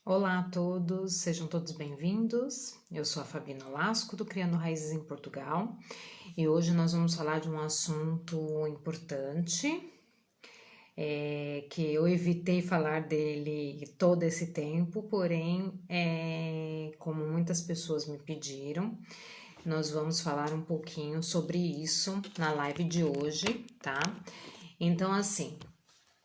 Olá a todos, sejam todos bem-vindos. Eu sou a Fabi Nolasco, do Criando Raízes em Portugal, e hoje nós vamos falar de um assunto importante, que eu evitei falar dele todo esse tempo, porém, como muitas pessoas me pediram, nós vamos falar um pouquinho sobre isso na live de hoje, tá? Então, assim,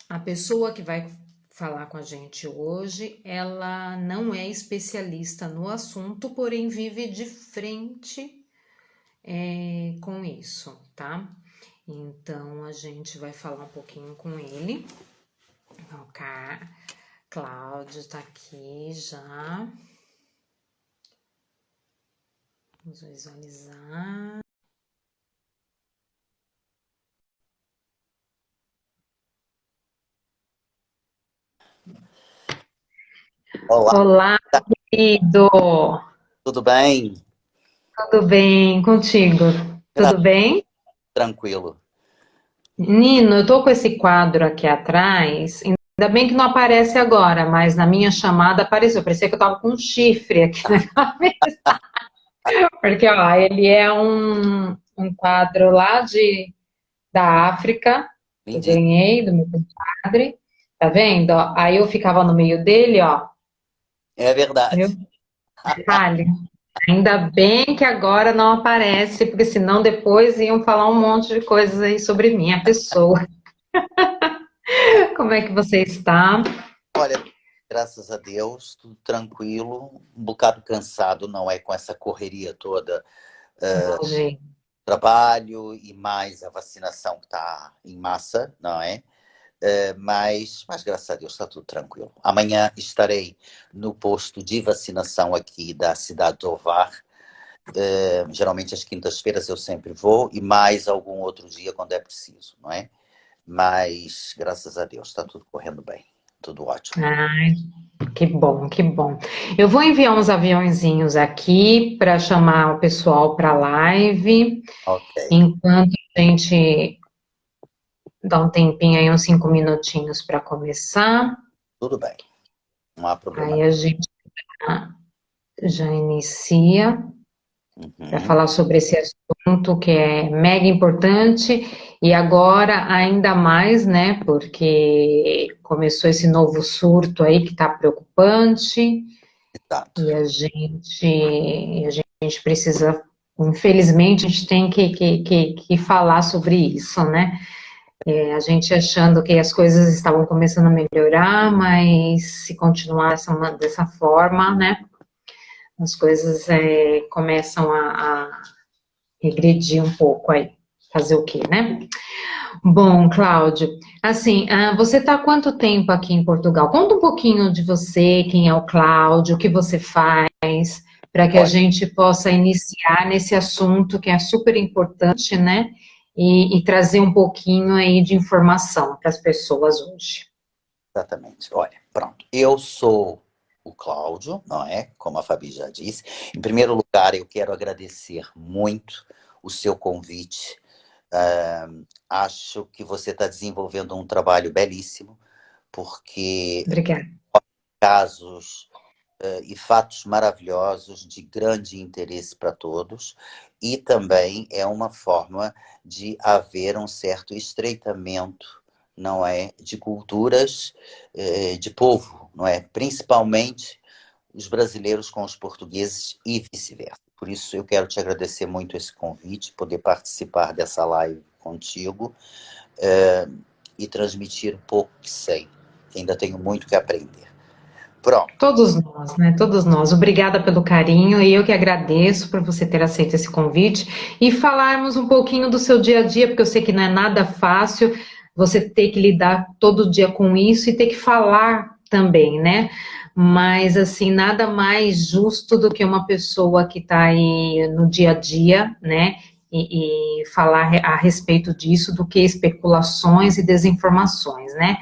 a pessoa que vai falar com a gente hoje, ela não é especialista no assunto, porém vive de frente com isso, tá? Então a gente vai falar um pouquinho com ele. O Cláudio tá aqui já. Vamos visualizar. Olá, Olá, querido! tudo bem? Tudo bem contigo? Gra- Tudo bem? Tranquilo. Nino, eu tô com esse quadro aqui atrás. Ainda bem que não aparece agora, mas na minha chamada apareceu. Parecia que eu tava com um chifre aqui na cabeça. Porque, ó, ele é um quadro lá da África, que eu Lindíssimo. ganhei do meu compadre. Tá vendo? Ó, aí eu ficava no meio dele, ó. É Viu? verdade. Detalhe. Ainda bem que agora não aparece, porque senão depois iam falar um monte de coisas aí sobre minha pessoa. Como é que você está? Olha, graças a Deus, tudo tranquilo. Um bocado cansado, não é? Com essa correria toda, Hoje. trabalho e mais a vacinação que está em massa, não é? Mas graças a Deus está tudo tranquilo. Amanhã estarei no posto de vacinação aqui da cidade de Ovar. Geralmente às quintas-feiras eu sempre vou e mais algum outro dia quando é preciso, não é? Mas, graças a Deus, está tudo correndo bem. Tudo ótimo. Ai, que bom, que bom. Eu vou enviar uns aviãozinhos aqui para chamar o pessoal para a live, Ok, enquanto a gente dá um tempinho aí, uns 5 minutinhos para começar. tudo bem. Não há problema. Aí a gente já inicia para Uhum. falar sobre esse assunto que é mega importante e agora ainda mais, né? Porque começou esse novo surto aí que está preocupante. Exato. E a gente precisa, infelizmente, a gente tem que falar sobre isso, né? A gente achando que as coisas estavam começando a melhorar, mas se continuar dessa forma, né? As coisas começam a regredir um pouco aí. Fazer o quê, né? Bom, Cláudio, assim, você está há quanto tempo aqui em Portugal? Conta um pouquinho de você, quem é o Cláudio, o que você faz, para que a Olha, gente possa iniciar nesse assunto que é super importante, né? E trazer um pouquinho aí de informação para as pessoas hoje. exatamente. Olha, pronto. Eu sou o Cláudio, não é? Como a Fabi já disse. Em primeiro lugar, eu quero agradecer muito o seu convite. Acho que você está desenvolvendo um trabalho belíssimo, porque Obrigada. casos e fatos maravilhosos de grande interesse para todos, e também é uma forma de haver um certo estreitamento, não é, de culturas, de povo, não é, principalmente os brasileiros com os portugueses e vice-versa. Por isso eu quero te agradecer muito esse convite, poder participar dessa live contigo, e transmitir um pouco que sei, que ainda tenho muito que aprender. Pronto. Todos nós, né? Todos nós. Obrigada pelo carinho e eu que agradeço por você ter aceito esse convite e falarmos um pouquinho do seu dia a dia, porque eu sei que não é nada fácil você ter que lidar todo dia com isso e ter que falar também, né? Mas, assim, nada mais justo do que uma pessoa que está aí no dia a dia, né? E falar a respeito disso do que especulações e desinformações, né?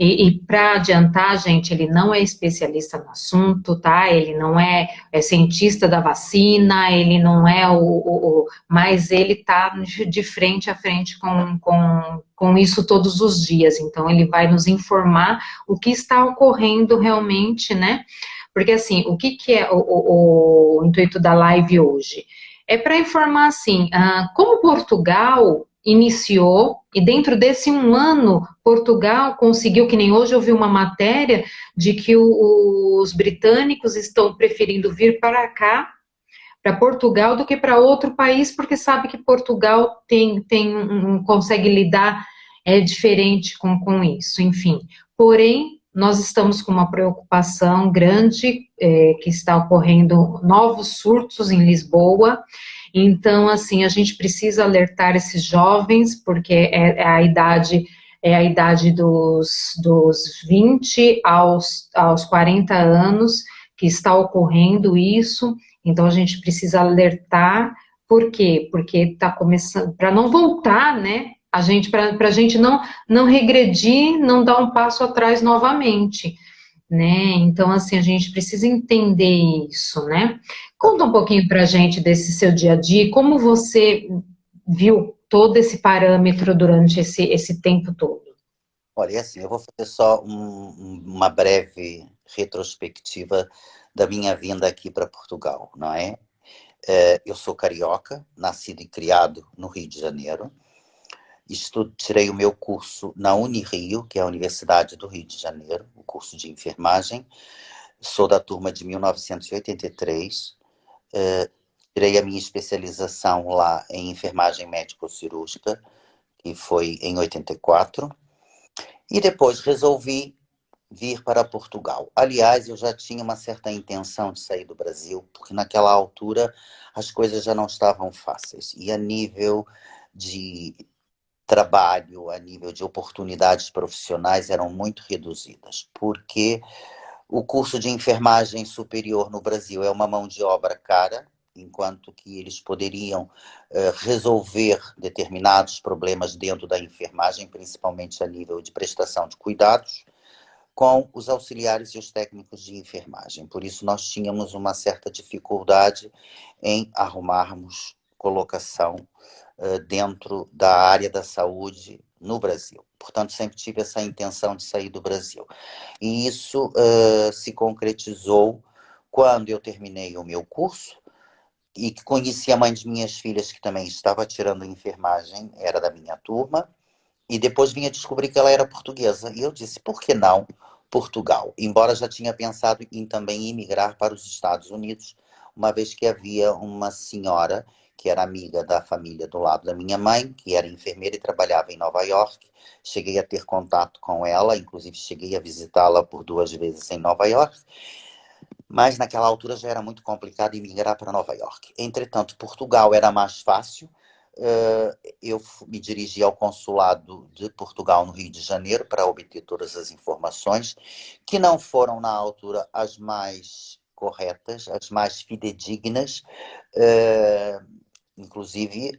E para adiantar, gente, ele não é especialista no assunto, tá? Ele não é cientista da vacina, ele não é mas ele está de frente a frente com isso todos os dias. Então, ele vai nos informar o que está ocorrendo realmente, né? Porque, assim, o que, que é o intuito da live hoje? É para informar, assim, como Portugal iniciou, e dentro desse um ano, Portugal conseguiu, que nem hoje eu vi uma matéria, de que os britânicos estão preferindo vir para cá, para Portugal, do que para outro país, porque sabe que Portugal consegue lidar diferente com isso, enfim. Porém, nós estamos com uma preocupação grande, que está ocorrendo novos surtos em Lisboa. Então, assim, a gente precisa alertar esses jovens, porque é a idade dos 20 aos 40 anos que está ocorrendo isso. Então, a gente precisa alertar. Por quê? Porque está começando, para não voltar, né? Para a gente não regredir, não dar um passo atrás novamente, né? Então, assim, a gente precisa entender isso, né? Conta um pouquinho para a gente desse seu dia a dia, como você viu todo esse parâmetro durante esse tempo todo. Olha, é assim, eu vou fazer só uma breve retrospectiva da minha vinda aqui para Portugal, não é? Eu sou carioca, nascido e criado no Rio de Janeiro. Tirei o meu curso na Unirio, que é a Universidade do Rio de Janeiro, o curso de enfermagem. Sou da turma de 1983. Tirei a minha especialização lá em enfermagem médico-cirúrgica, que foi em 84. E depois resolvi vir para Portugal. Aliás, eu já tinha uma certa intenção de sair do Brasil, porque naquela altura as coisas já não estavam fáceis. E a nível de trabalho, a nível de oportunidades profissionais eram muito reduzidas, porque o curso de enfermagem superior no Brasil é uma mão de obra cara, enquanto que eles poderiam resolver determinados problemas dentro da enfermagem, principalmente a nível de prestação de cuidados, com os auxiliares e os técnicos de enfermagem. Por isso, nós tínhamos uma certa dificuldade em arrumarmos colocação dentro da área da saúde no Brasil. Portanto, sempre tive essa intenção de sair do Brasil. E isso se concretizou quando eu terminei o meu curso e que conheci a mãe de minhas filhas, que também estava tirando enfermagem, era da minha turma, e depois vim a descobrir que ela era portuguesa. E eu disse, por que não Portugal? Embora já tinha pensado em também emigrar para os Estados Unidos, uma vez que havia uma senhora que era amiga da família do lado da minha mãe, que era enfermeira e trabalhava em Nova York. Cheguei a ter contato com ela, inclusive cheguei a visitá-la por 2 vezes em Nova York, mas naquela altura já era muito complicado emigrar para Nova York. Entretanto, Portugal era mais fácil. Eu me dirigi ao consulado de Portugal no Rio de Janeiro para obter todas as informações, que não foram na altura as mais corretas, as mais fidedignas. Inclusive,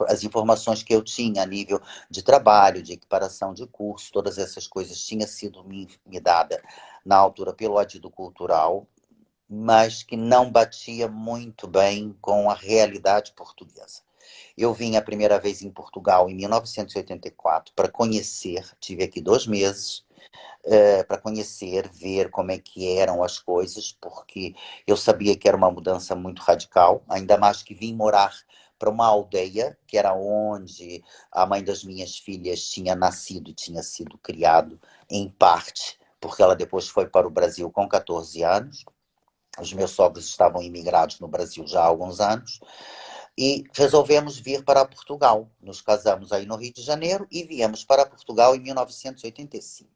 as informações que eu tinha a nível de trabalho, de equiparação de curso, todas essas coisas tinha sido me dada na altura pelo adido cultural, mas que não batia muito bem com a realidade portuguesa. Eu vim a primeira vez em Portugal em 1984 para conhecer, tive aqui 2 meses, para conhecer, ver como é que eram as coisas, porque eu sabia que era uma mudança muito radical, ainda mais que vim morar para uma aldeia, que era onde a mãe das minhas filhas tinha nascido e tinha sido criado, em parte, porque ela depois foi para o Brasil com 14 anos. Os meus sogros estavam imigrados no Brasil já há alguns anos, e resolvemos vir para Portugal. Nos casamos aí no Rio de Janeiro e viemos para Portugal em 1985.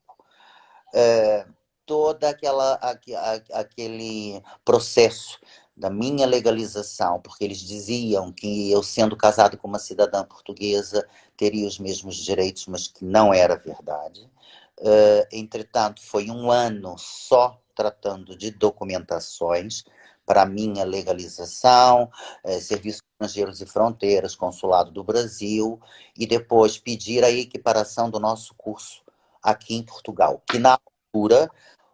Todo aquele processo da minha legalização, porque eles diziam que eu, sendo casado com uma cidadã portuguesa, teria os mesmos direitos, mas que não era verdade. Entretanto, foi um ano só tratando de documentações para a minha legalização, Serviços Estrangeiros e Fronteiras, Consulado do Brasil, e depois pedir a equiparação do nosso curso aqui em Portugal, que na altura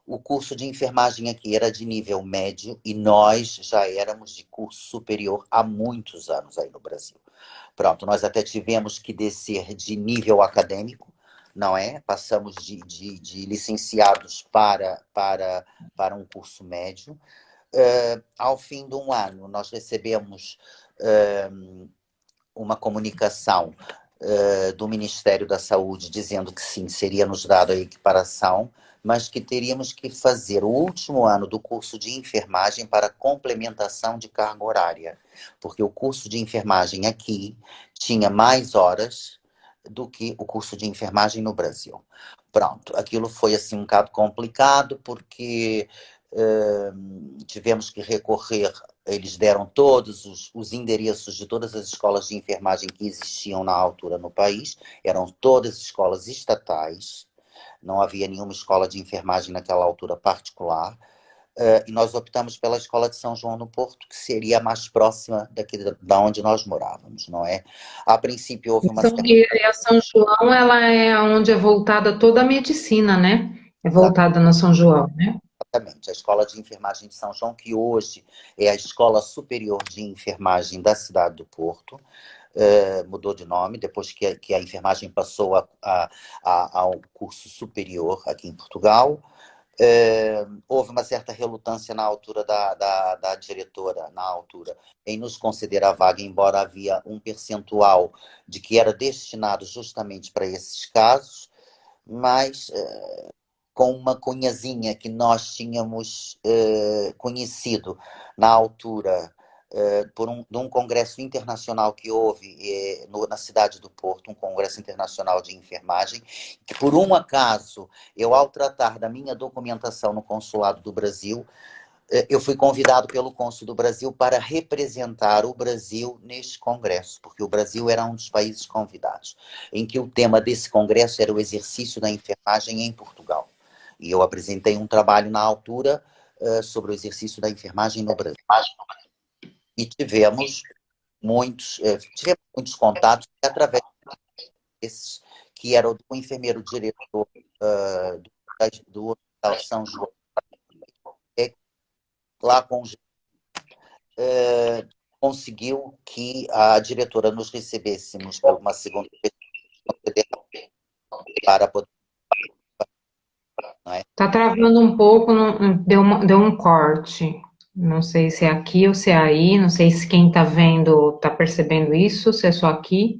o curso de enfermagem aqui era de nível médio e nós já éramos de curso superior há muitos anos aí no Brasil. Pronto, nós até tivemos que descer de nível acadêmico, não é? Passamos de licenciados para um curso médio. Ao fim de um ano, nós recebemos uma comunicação do Ministério da Saúde dizendo que sim, seria nos dado a equiparação, mas que teríamos que fazer o último ano do curso de enfermagem para complementação de carga horária, porque o curso de enfermagem aqui tinha mais horas do que o curso de enfermagem no Brasil. Pronto, aquilo foi assim um bocado complicado, porque tivemos que recorrer, eles deram todos os endereços de todas as escolas de enfermagem que existiam na altura no país, eram todas escolas estatais, não havia nenhuma escola de enfermagem naquela altura particular, e nós optamos pela escola de São João no Porto, que seria a mais próxima daqui da onde nós morávamos, não é? A princípio houve uma certa... E a São João, ela é onde é voltada toda a medicina, né? É voltada na São João, né? Exatamente, a Escola de Enfermagem de São João, que hoje é a Escola Superior de Enfermagem da cidade do Porto, mudou de nome depois que a enfermagem passou ao curso superior aqui em Portugal. Houve uma certa relutância na altura da diretora, na altura, em nos conceder a vaga, embora havia um percentual de que era destinado justamente para esses casos, mas com uma cunhazinha que nós tínhamos conhecido na altura de um congresso internacional que houve na cidade do Porto, um congresso internacional de enfermagem, que por um acaso, eu ao tratar da minha documentação no consulado do Brasil, eu fui convidado pelo cônsul do Brasil para representar o Brasil neste congresso, porque o Brasil era um dos países convidados, em que o tema desse congresso era o exercício da enfermagem em Portugal. E eu apresentei um trabalho na altura sobre o exercício da enfermagem no Brasil. E tivemos muitos contatos através desses, que era o enfermeiro diretor do Hospital São João, lá com o conseguiu que a diretora nos recebêssemos por uma segunda vez para poder, não é? Tá travando um pouco, deu um corte. Não sei se é aqui ou se é aí, não sei se quem tá vendo tá percebendo isso, se é só aqui.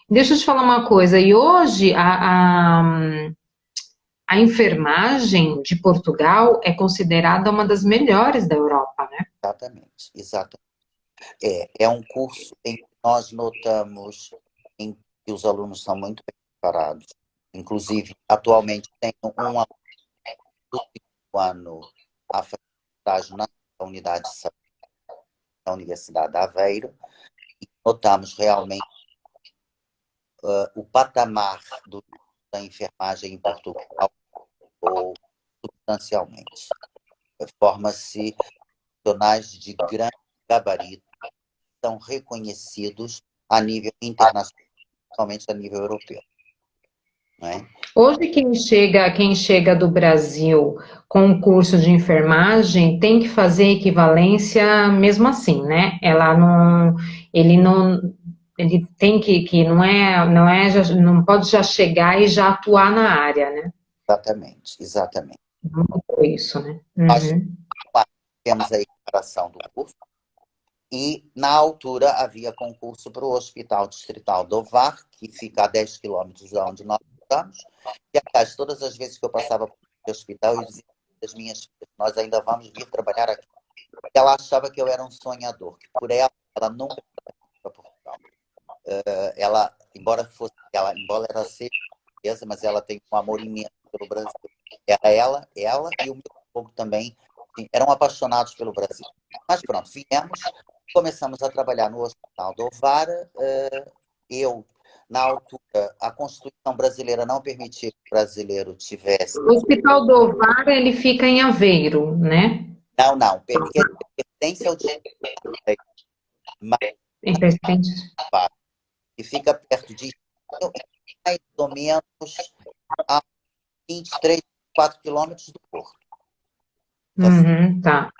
Deixa eu te falar uma coisa, e hoje a enfermagem de Portugal é considerada uma das melhores da Europa, né? Exatamente, exatamente. É um curso em que nós notamos em que os alunos são muito bem preparados. Inclusive, atualmente tenho um aluno do segundo ano a fazer estágio na unidade de saúde da Universidade de Aveiro, e notamos realmente o patamar da enfermagem em Portugal ou substancialmente. Forma-se profissionais de grande gabarito, são reconhecidos a nível internacional, principalmente a nível europeu. Não é? Hoje quem chega do Brasil com o curso de enfermagem tem que fazer equivalência mesmo assim, né? Ele não, ele tem que não pode já chegar e já atuar na área, né? Exatamente, exatamente. Foi isso, né? Nós Uhum. temos a equiparação do curso, e na altura havia concurso para o Hospital Distrital do Ovar, que fica a 10 quilômetros de onde nós estamos, e aliás, todas as vezes que eu passava por esse hospital, eu dizia às minhas filhas, nós ainda vamos vir trabalhar aqui. Ela achava que eu era um sonhador, que por ela nunca foi para Portugal. Embora ela seja portuguesa, mas ela tem um amor imenso pelo Brasil. Ela e o meu povo também eram apaixonados pelo Brasil. Mas pronto, viemos, começamos a trabalhar no Hospital do Ovar. Na altura, a Constituição brasileira não permitia que o brasileiro tivesse... O Hospital do Ovar, ele fica em Aveiro, né? Não, pertence ao distrito, mas Em Presidente. que fica perto de mais ou menos a 23, 4 quilômetros do Porto. Uhum, tá.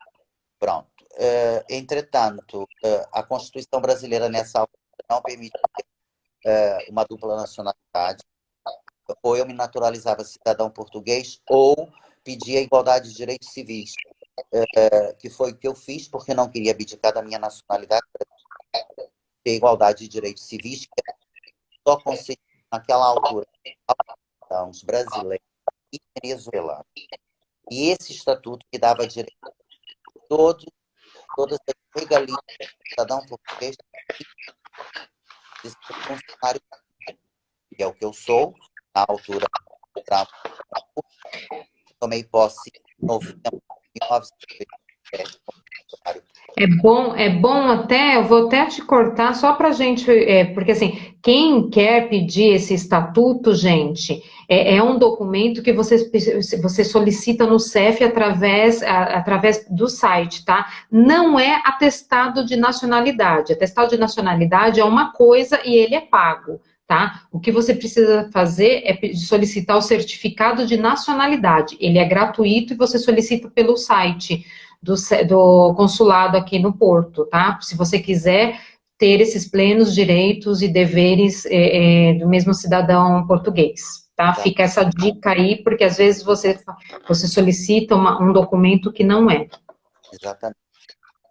Pronto. Entretanto, a Constituição brasileira nessa altura não permitia uma dupla nacionalidade. ou eu me naturalizava cidadão português, ou pedia igualdade de direitos civis, que foi o que eu fiz, porque não queria abdicar da minha nacionalidade, ter igualdade de direitos civis, que só conseguia naquela altura aos brasileiros e venezuelanos. E esse estatuto que dava direito a todas as regalias do cidadão português de ser funcionário, que é o que eu sou, na altura, tomei posse em novembro de 1987, como funcionário. É bom até, eu vou até te cortar só para a gente, porque assim, quem quer pedir esse estatuto, gente, é um documento que você solicita no CEF através do site, tá? Não é atestado de nacionalidade. Atestado de nacionalidade é uma coisa e ele é pago. Tá? O que você precisa fazer é solicitar o certificado de nacionalidade. Ele é gratuito e você solicita pelo site do consulado aqui no Porto, tá? Se você quiser ter esses plenos direitos e deveres do mesmo cidadão português, tá? Tá? Fica essa dica aí, porque às vezes você solicita um documento que não é. Exatamente.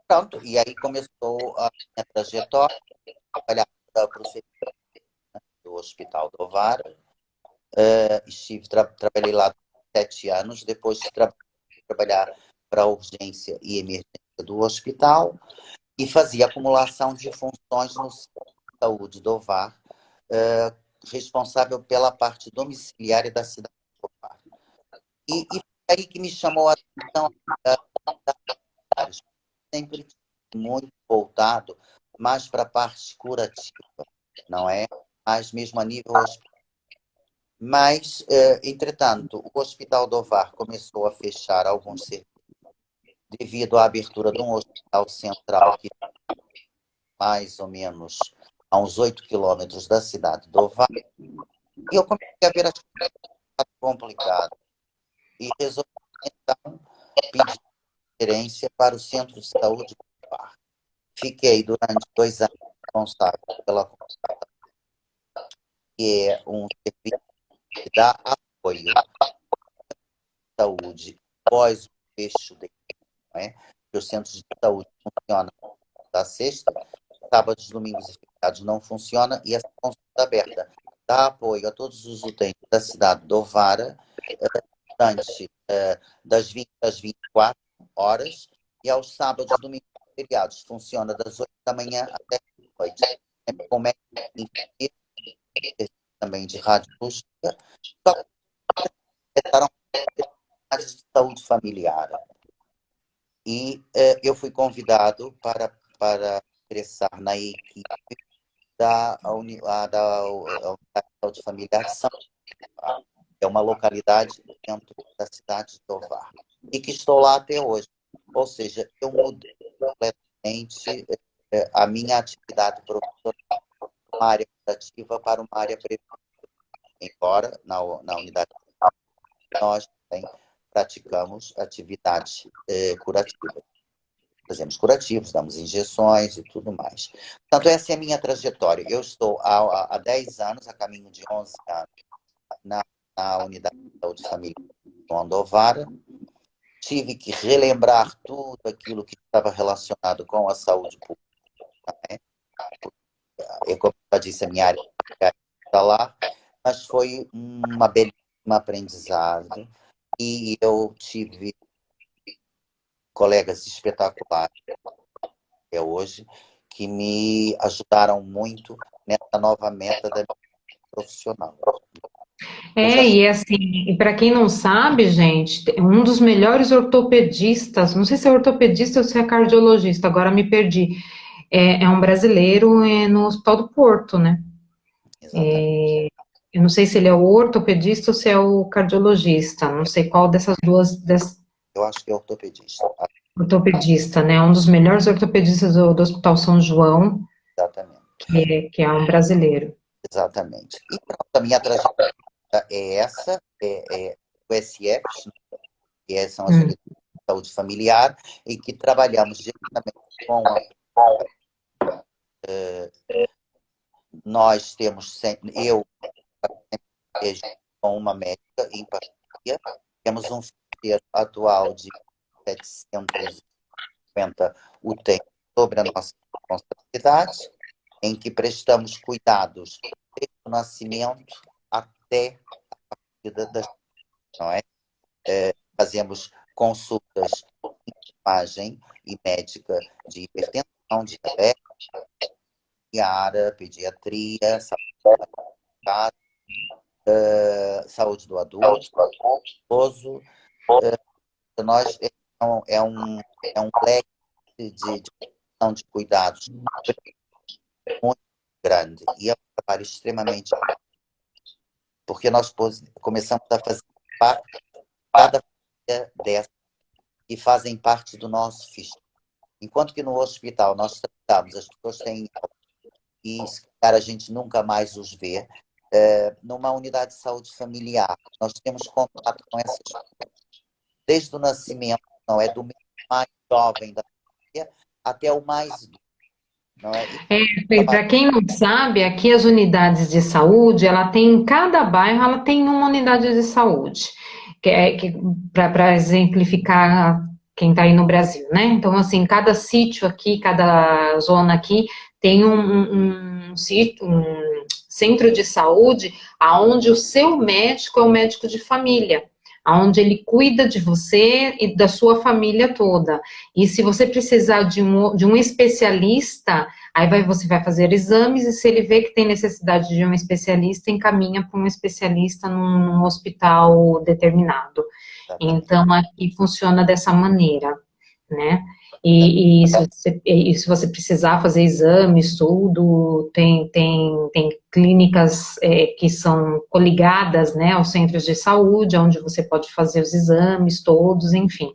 Pronto, e aí começou a minha trajetória, trabalhar para o serviço do Hospital do Ovar. Trabalhei lá 7 anos, depois trabalhar para a urgência e emergência do hospital e fazia acumulação de funções no centro de saúde do Ovar, responsável pela parte domiciliária da cidade do Ovar. E foi aí que me chamou a atenção sempre muito voltado mais para a parte curativa, não é? Mais mesmo a nível hospitalar. Mas, entretanto, o Hospital do Ovar começou a fechar alguns serviços devido à abertura de um hospital central que mais ou menos a uns 8 quilômetros da cidade do Ovar. E eu comecei a ver as coisas complicadas e resolvi, então, pedir referência para o Centro de Saúde do Ovar. Fiquei durante 2 anos responsável pela que é um serviço que dá apoio à saúde após o fecho dele, não é? Porque os centros de saúde funcionam da sexta, sábados, domingos e feriados não funciona, e essa consulta aberta dá apoio a todos os utentes da cidade do Ovara durante das 20 às 24 horas, e aos sábados, domingos e feriados funciona das 8 da manhã até as 8. Com médico, enfermeiro, também de radiologia, só que prestaram áreas de saúde familiar. E eu fui convidado para ingressar na equipe da Unidade de Saúde Familiar de São Paulo. É uma localidade dentro da cidade de Tovar. E que estou lá até hoje. Ou seja, eu mudei completamente a minha atividade profissional de uma área curativa para uma área preventiva. Embora na unidade nós também praticamos atividades curativas. Fazemos curativos, damos injeções e tudo mais. Portanto, essa é a minha trajetória. Eu estou há 10 anos, a caminho de 11 anos, na Unidade de Saúde Familiar de Ondovara. Tive que relembrar tudo aquilo que estava relacionado com a saúde pública, né? Eu, como eu disse, a minha área está lá, mas foi uma belíssima aprendizado e eu tive colegas espetaculares até hoje que me ajudaram muito nessa nova meta da minha profissional. Eu já E assim, para quem não sabe, gente, um dos melhores ortopedistas, não sei se é ortopedista ou se é cardiologista, agora me perdi, é um brasileiro no Hospital do Porto, né? exatamente. Eu não sei se ele é o ortopedista ou se é o cardiologista, não sei qual dessas duas, Eu acho que é ortopedista. ortopedista, né? Um dos melhores ortopedistas do Hospital São João, Exatamente. que é um brasileiro. Exatamente. E pronto, a minha trajetória é essa, o SFs, que são as Hum. unidades de saúde familiar, e que trabalhamos diretamente com a. Nós temos sempre, eu com uma médica em parceria. Temos um financeiro atual de 750 UTM sobre a nossa responsabilidade, em que prestamos cuidados desde o nascimento até a vida das, não é? Fazemos consultas de imagem e médica de hipertensão, diabetes, pediatria, saúde do adulto, idoso. Nós é um leque de cuidados muito grande e é um trabalho extremamente, porque nós começamos a fazer parte de cada família dessa e fazem parte do nosso ficha. Enquanto que no hospital nós tratamos, as pessoas têm e se calhar a gente nunca mais os vê, numa unidade de saúde familiar. Nós temos contato com essas pessoas desde o nascimento, não é? Do mais jovem da família até o mais idoso, não é? Para quem não sabe, aqui as unidades de saúde, ela tem em cada bairro, ela tem uma unidade de saúde, para exemplificar quem está aí no Brasil, né? Então, assim, cada sítio aqui, cada zona aqui tem um centro de saúde aonde o seu médico é um médico de família, aonde ele cuida de você e da sua família toda. E se você precisar de um especialista, aí você vai fazer exames e se ele vê que tem necessidade de um especialista, encaminha para um especialista num hospital determinado. Então, aqui funciona dessa maneira, né? E se você precisar fazer exames, tudo, tem clínicas que são coligadas, né, aos centros de saúde, onde você pode fazer os exames todos, enfim.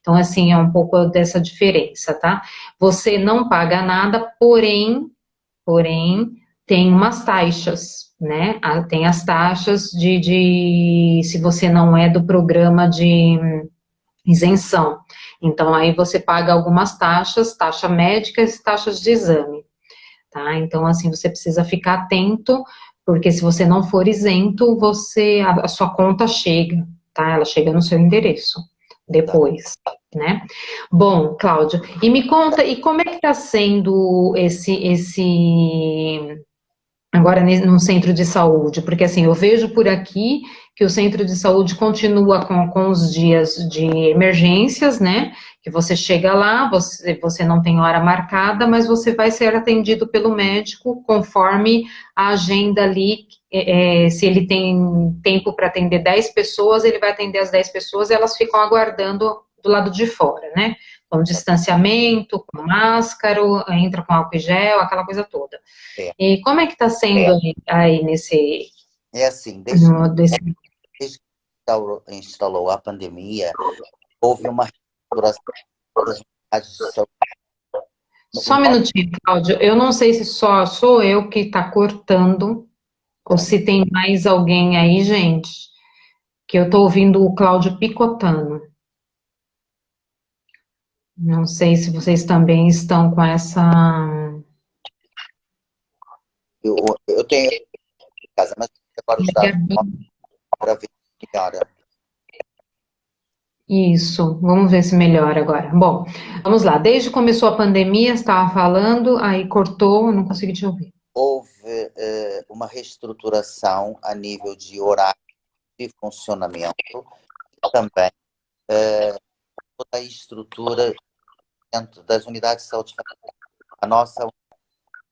Então, assim, é um pouco dessa diferença, tá? Você não paga nada, porém, tem umas taxas, né? Tem as taxas se você não é do programa de isenção. Então, aí você paga algumas taxas, taxa médica e taxas de exame, tá? Então, assim, você precisa ficar atento, porque se você não for isento, a sua conta chega, tá? Ela chega no seu endereço depois, né? Bom, Cláudio, e me conta, e como é que está sendo agora no centro de saúde? Porque assim, eu vejo por aqui que o centro de saúde continua com os dias de emergências, né? Que você chega lá, você não tem hora marcada, mas você vai ser atendido pelo médico conforme a agenda ali. Se ele tem tempo para atender 10 pessoas, ele vai atender as 10 pessoas e elas ficam aguardando do lado de fora, né? Com distanciamento, com máscara, entra com álcool e gel, aquela coisa toda. E como é que está sendo aí nesse... É assim, desde que instalou a pandemia, houve uma reestruturação das unidades de saúde. Só um minutinho, Cláudio. Eu não sei se só sou eu que está cortando, ou se tem mais alguém aí, gente, que eu estou ouvindo o Cláudio picotando. Não sei se vocês também estão com essa... Eu tenho em casa, mas agora os dados para ver se melhora. Isso, vamos ver se melhora agora. Bom, vamos lá. Desde que começou a pandemia, você estava falando, aí cortou, eu não consegui te ouvir. Houve uma reestruturação a nível de horário de funcionamento e também toda a estrutura dentro das unidades de saúde familiar. A nossa, por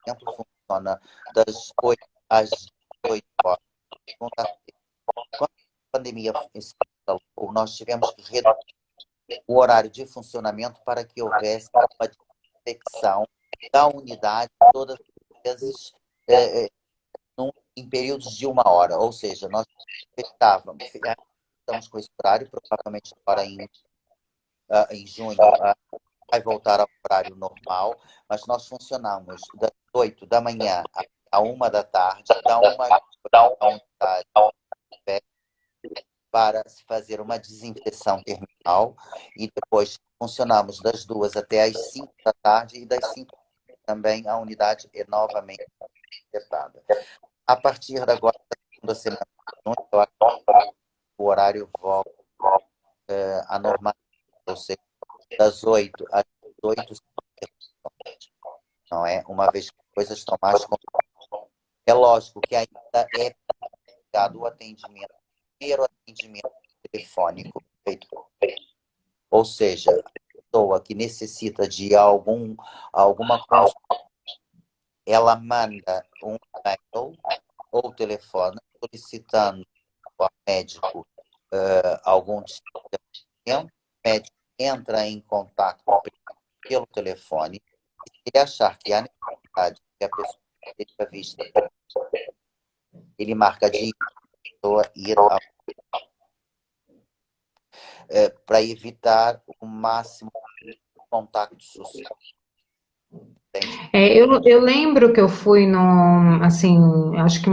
exemplo, funciona das 8 às 18 horas. Quando a pandemia se instalou, nós tivemos que reduzir o horário de funcionamento para que houvesse uma desinfecção da unidade todas as vezes em períodos de 1 hora. Ou seja, nós estamos com esse horário, provavelmente agora em junho vai voltar ao horário normal, mas nós funcionamos das 8 da manhã à 1 da tarde, da 1 à unidade para se fazer uma desinfecção terminal e depois funcionamos das 2 até às 5 da tarde e das 5 também a unidade é novamente desinfetada. A partir de agora, da segunda semana eu acho que o horário volta à normalidade, ou seja, das 8 às 18, não é? Uma vez que as coisas estão mais... É lógico que ainda é dado o atendimento, primeiro atendimento telefônico feito. Ou seja, a pessoa que necessita de alguma consulta, ela manda um e-mail ou telefone solicitando ao médico algum tipo de atendimento. O médico entra em contato pelo telefone. E se ele achar que há necessidade que a pessoa seja vista, ele marca de ir para evitar o máximo de contato social. Eu lembro que eu fui no, assim, acho que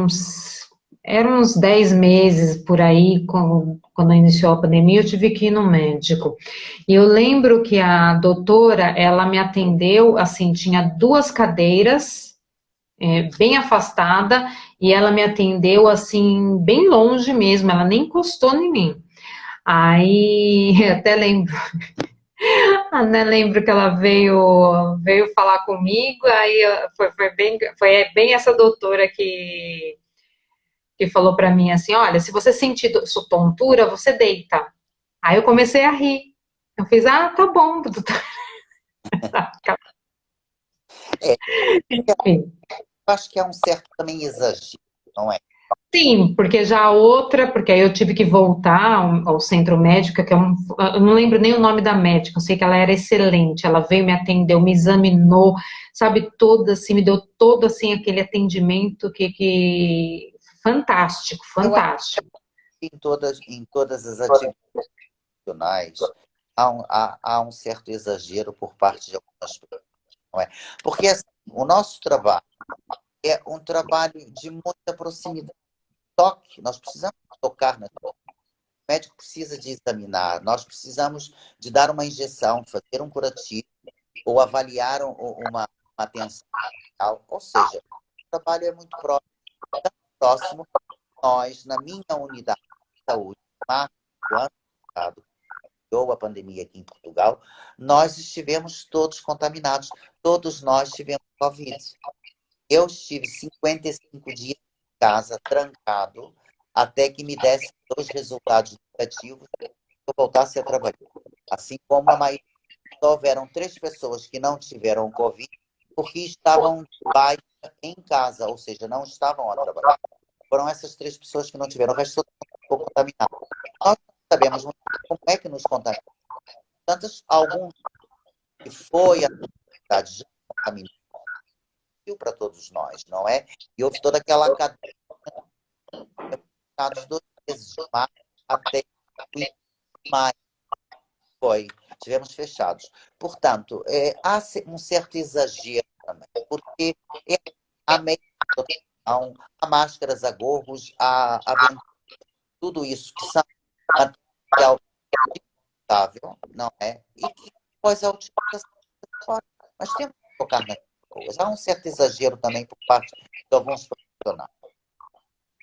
eram uns 10 meses por aí, quando iniciou a pandemia, eu tive que ir no médico. E eu lembro que a doutora, ela me atendeu, assim, tinha 2 cadeiras, bem afastada, e ela me atendeu, assim, bem longe mesmo, ela nem encostou em mim. Aí, até lembro que ela veio falar comigo, aí foi bem essa doutora que falou para mim assim, olha, se você sentir sua tontura, você deita. Aí eu comecei a rir. Eu fiz, tá bom, doutora. É, Enfim. eu acho que é um certo também exagero, não é? Sim, porque já a outra, porque aí eu tive que voltar ao centro médico, que eu não lembro nem o nome da médica, eu sei que ela era excelente, ela veio me atendeu, me examinou, sabe, toda assim, me deu todo assim aquele atendimento que fantástico, Eu acho fantástico. que em todas as atividades profissionais há um certo exagero por parte de algumas pessoas, não é? Porque assim, o nosso trabalho é um trabalho de muita proximidade. Toque, nós precisamos tocar na... O médico precisa de examinar, nós precisamos de dar uma injeção, fazer um curativo ou avaliar uma atenção. Ou seja, o trabalho é muito próximo. Tão próximo, nós, na minha unidade de saúde, março do ano passado, ou a pandemia aqui em Portugal, nós estivemos todos contaminados, todos nós tivemos Covid. Eu estive 55 dias em casa, trancado, até que me desse 2 resultados negativos e eu voltasse a trabalhar. Assim como a maioria, houveram 3 pessoas que não tiveram Covid porque estavam de baixa em casa, ou seja, não estavam a trabalhar. Foram essas 3 pessoas que não tiveram, o resto todo mundo ficou contaminado. Nós não sabemos muito como é que nos contaminamos. Tantos, alguns que foi a cidade já contaminou para todos nós, não é? E houve toda aquela cadeia de 2 meses, de março até maio, estivemos fechados. Portanto, há um certo exagero também, porque há meios de proteção, há máscaras, há gorros, há tudo isso que são material utilizável, não é? E que depois é utilizado fora. Mas temos que focar nas coisas. Há um certo exagero também por parte de alguns profissionais,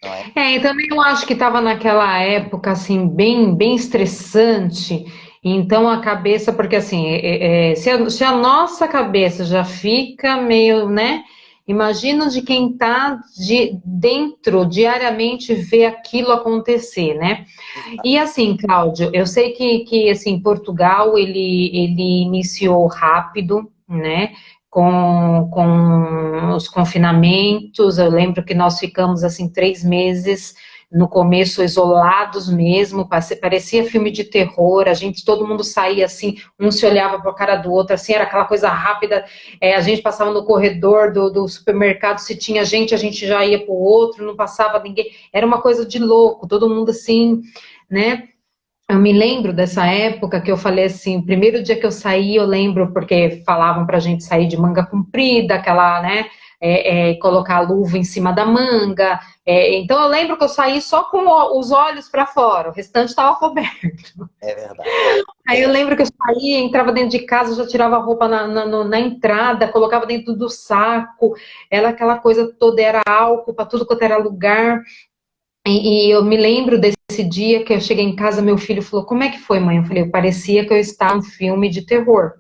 não é? E também eu acho que estava naquela época, assim, bem estressante, então a cabeça, porque assim, se a nossa cabeça já fica meio, né? Imagina de quem está dentro diariamente ver aquilo acontecer, né? Exato. E assim, Cláudio, eu sei que assim, Portugal ele iniciou rápido, né? Com os confinamentos, eu lembro que nós ficamos assim 3 meses no começo isolados mesmo, parecia filme de terror, todo mundo saía assim, um se olhava para a cara do outro, assim, era aquela coisa rápida, a gente passava no corredor do supermercado, se tinha gente, a gente já ia para o outro, não passava ninguém, era uma coisa de louco, todo mundo assim, né? Eu me lembro dessa época que eu falei assim, o primeiro dia que eu saí, eu lembro porque falavam pra gente sair de manga comprida, aquela, né, colocar a luva em cima da manga. Então eu lembro que eu saí só com os olhos para fora, o restante estava coberto. É verdade. Aí eu lembro que eu saía, entrava dentro de casa, já tirava a roupa na entrada, colocava dentro do saco, era aquela coisa toda, era álcool para tudo quanto era lugar. E eu me lembro desse dia que eu cheguei em casa, meu filho falou, como é que foi, mãe? Eu falei, parecia que eu estava em um filme de terror.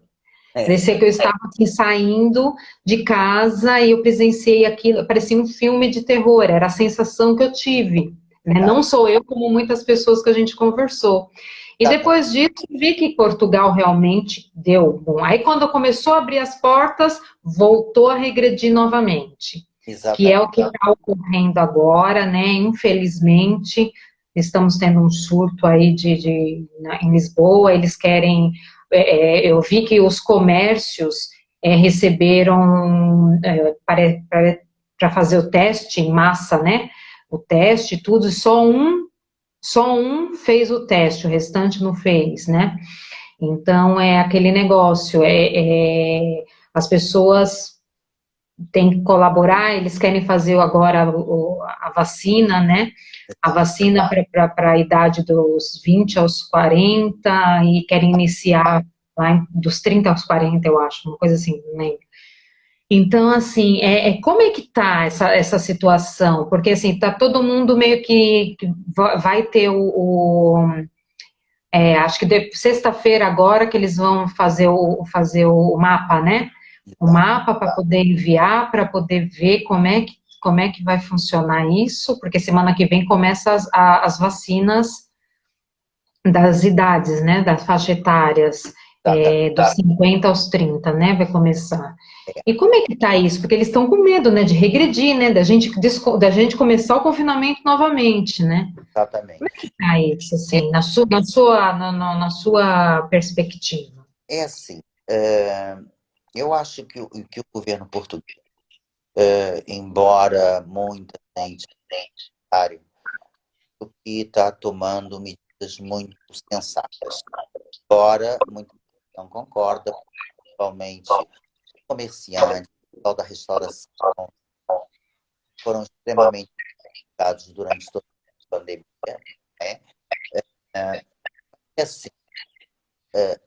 É, Parecia que eu estava assim, saindo de casa e eu presenciei aquilo, parecia um filme de terror, era a sensação que eu tive. Né? Não tá, sou eu, como muitas pessoas que a gente conversou. E tá, depois disso, vi que Portugal realmente deu bom. Aí, quando começou a abrir as portas, voltou a regredir novamente, que é o exatamente. que está ocorrendo agora, né? Infelizmente, estamos tendo um surto aí em Lisboa, eles querem. Eu vi que os comércios receberam para fazer o teste em massa, né? O teste, tudo, e só um fez o teste, o restante não fez, né? Então é aquele negócio, as pessoas têm que colaborar, eles querem fazer agora a vacina, né? A vacina para a idade dos 20 aos 40 e querem iniciar lá dos 30 aos 40, eu acho, uma coisa assim, não lembro. Então, assim, como é que tá essa situação? Porque, assim, tá todo mundo meio que vai ter acho que sexta-feira agora que eles vão fazer o mapa, né? O Exato. mapa para poder enviar, para poder ver como é que vai funcionar isso, porque semana que vem começa as vacinas das idades, né? Das faixas etárias, Exatamente. dos 50 aos 30, né? Vai começar. É, E como é que tá isso? Porque eles estão com medo, né? De regredir, né? Da gente começar o confinamento novamente, né? exatamente. Ah, isso, É, assim, na sua perspectiva. é assim, eu acho que o governo português, embora muita gente o que está tomando medidas muito sensatas. Embora muita gente não concorda, principalmente comerciantes, pessoal da restauração, foram extremamente afetados durante toda a pandemia. Né? É, é assim,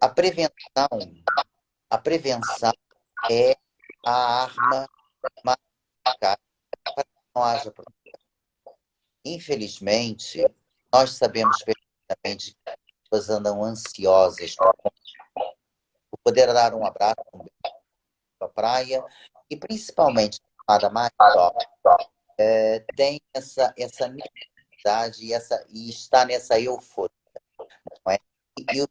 a prevenção, a prevenção é a arma mais eficaz para que não haja problema. Infelizmente, nós sabemos perfeitamente que as pessoas andam ansiosas por poder dar um abraço, um beijo à praia, e principalmente a camada mais jovem tem essa necessidade e está nessa euforia. Não é? E o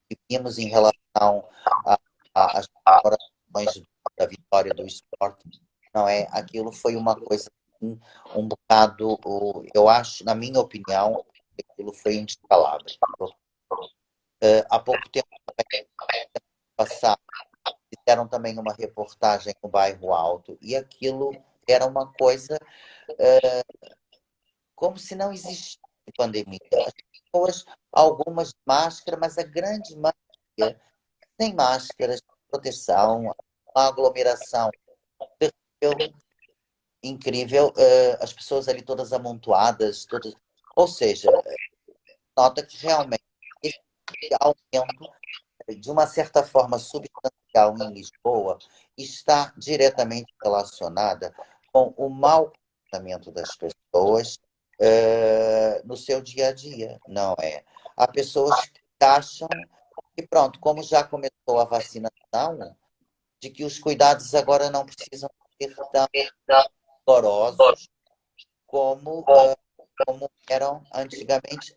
que vimos em relação às comemorações da vitória do esporte, não é? Aquilo foi uma coisa um bocado, eu acho, na minha opinião, aquilo foi indescalável. Há pouco tempo passado, fizeram também uma reportagem no Bairro Alto e aquilo era uma coisa como se não existisse pandemia. As pessoas, algumas de máscara, mas a grande maioria sem máscaras, sem proteção, uma aglomeração terrível, incrível, as pessoas ali todas amontoadas, todas, ou seja, nota que realmente esse aumento, de uma certa forma substancial em Lisboa, está diretamente relacionada com o mau comportamento das pessoas no seu dia a dia, não é? Há pessoas que acham que, pronto, como já começou a vacinação, de que os cuidados agora não precisam ser tão rigorosos como, como eram antigamente,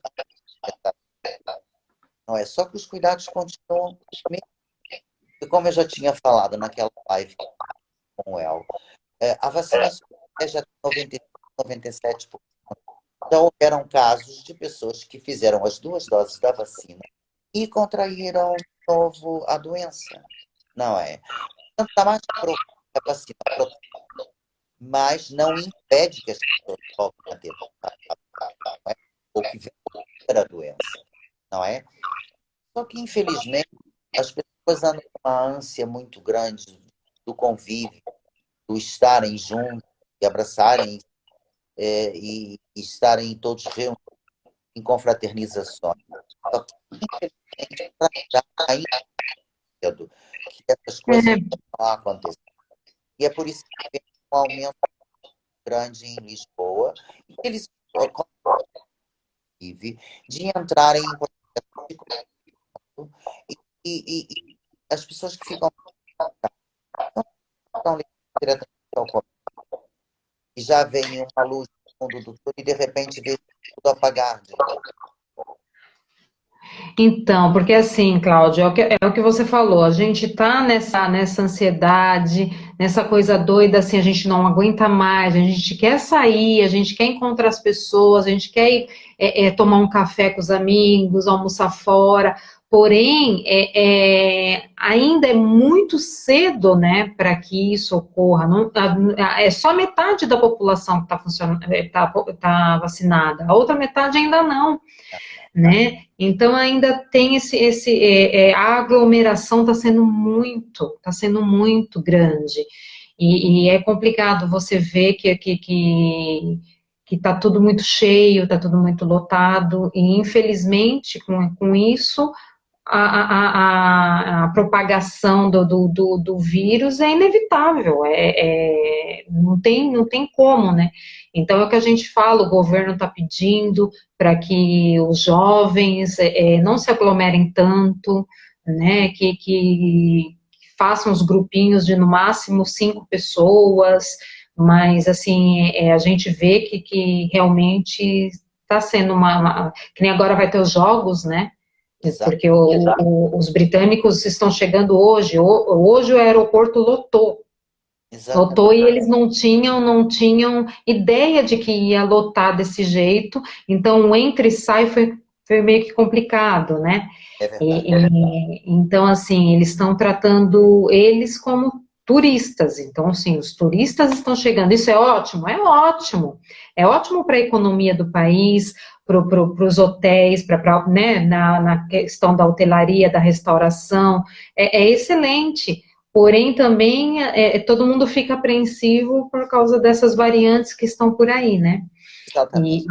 não é? Só que os cuidados continuam os mesmos. E como eu já tinha falado naquela live com o El, a vacinação já tem 97%. Então, eram casos de pessoas que fizeram as duas doses da vacina e contraíram de novo a doença, não é? Então, está mais provado que a vacina protege, mas não impede que as pessoas voltem a ter, não é? Ou que venham a ter a doença, não é? Só que, infelizmente, as pessoas andam com uma ânsia muito grande do convívio, do estarem juntos e abraçarem e estarem todos reunidos em confraternizações. Só que, infelizmente, para já ainda é cedo que essas coisas É, não acontecem. E é por isso que tem um aumento grande em Lisboa. E eles, inclusive, de entrarem em processo de conflito e as pessoas que ficam não ligam diretamente ao corpo e já vem uma luz no fundo do túnel e de repente vê tudo apagar. Então, porque assim, Cláudio, é o que você falou, a gente tá nessa ansiedade, nessa coisa doida, assim, a gente não aguenta mais, a gente quer sair, a gente quer encontrar as pessoas, a gente quer ir, tomar um café com os amigos, almoçar fora, porém, ainda é muito cedo, né, para que isso ocorra, é só metade da população que está funcionando, tá vacinada, a outra metade ainda não, né? Então ainda tem a aglomeração está sendo muito grande e é complicado você ver que está tudo muito cheio, está tudo muito lotado e infelizmente com isso a propagação do vírus é inevitável, não tem como, né? Então é o que a gente fala, o governo está pedindo para que os jovens não se aglomerem tanto, né? Que façam os grupinhos de no máximo 5 pessoas, mas assim a gente vê que realmente está sendo que nem agora vai ter os jogos, né? Exato. Porque os britânicos estão chegando hoje. Hoje o aeroporto lotou. Exatamente. Lotou e eles não tinham ideia de que ia lotar desse jeito. Então o entra e sai foi meio que complicado, né? É verdade. Então, assim, eles estão tratando eles como turistas. Então, assim, os turistas estão chegando. Isso é ótimo? É ótimo. É ótimo para a economia do país, para os hotéis, né, na questão da hotelaria, da restauração. É excelente. Porém, também todo mundo fica apreensivo por causa dessas variantes que estão por aí, né? Exatamente.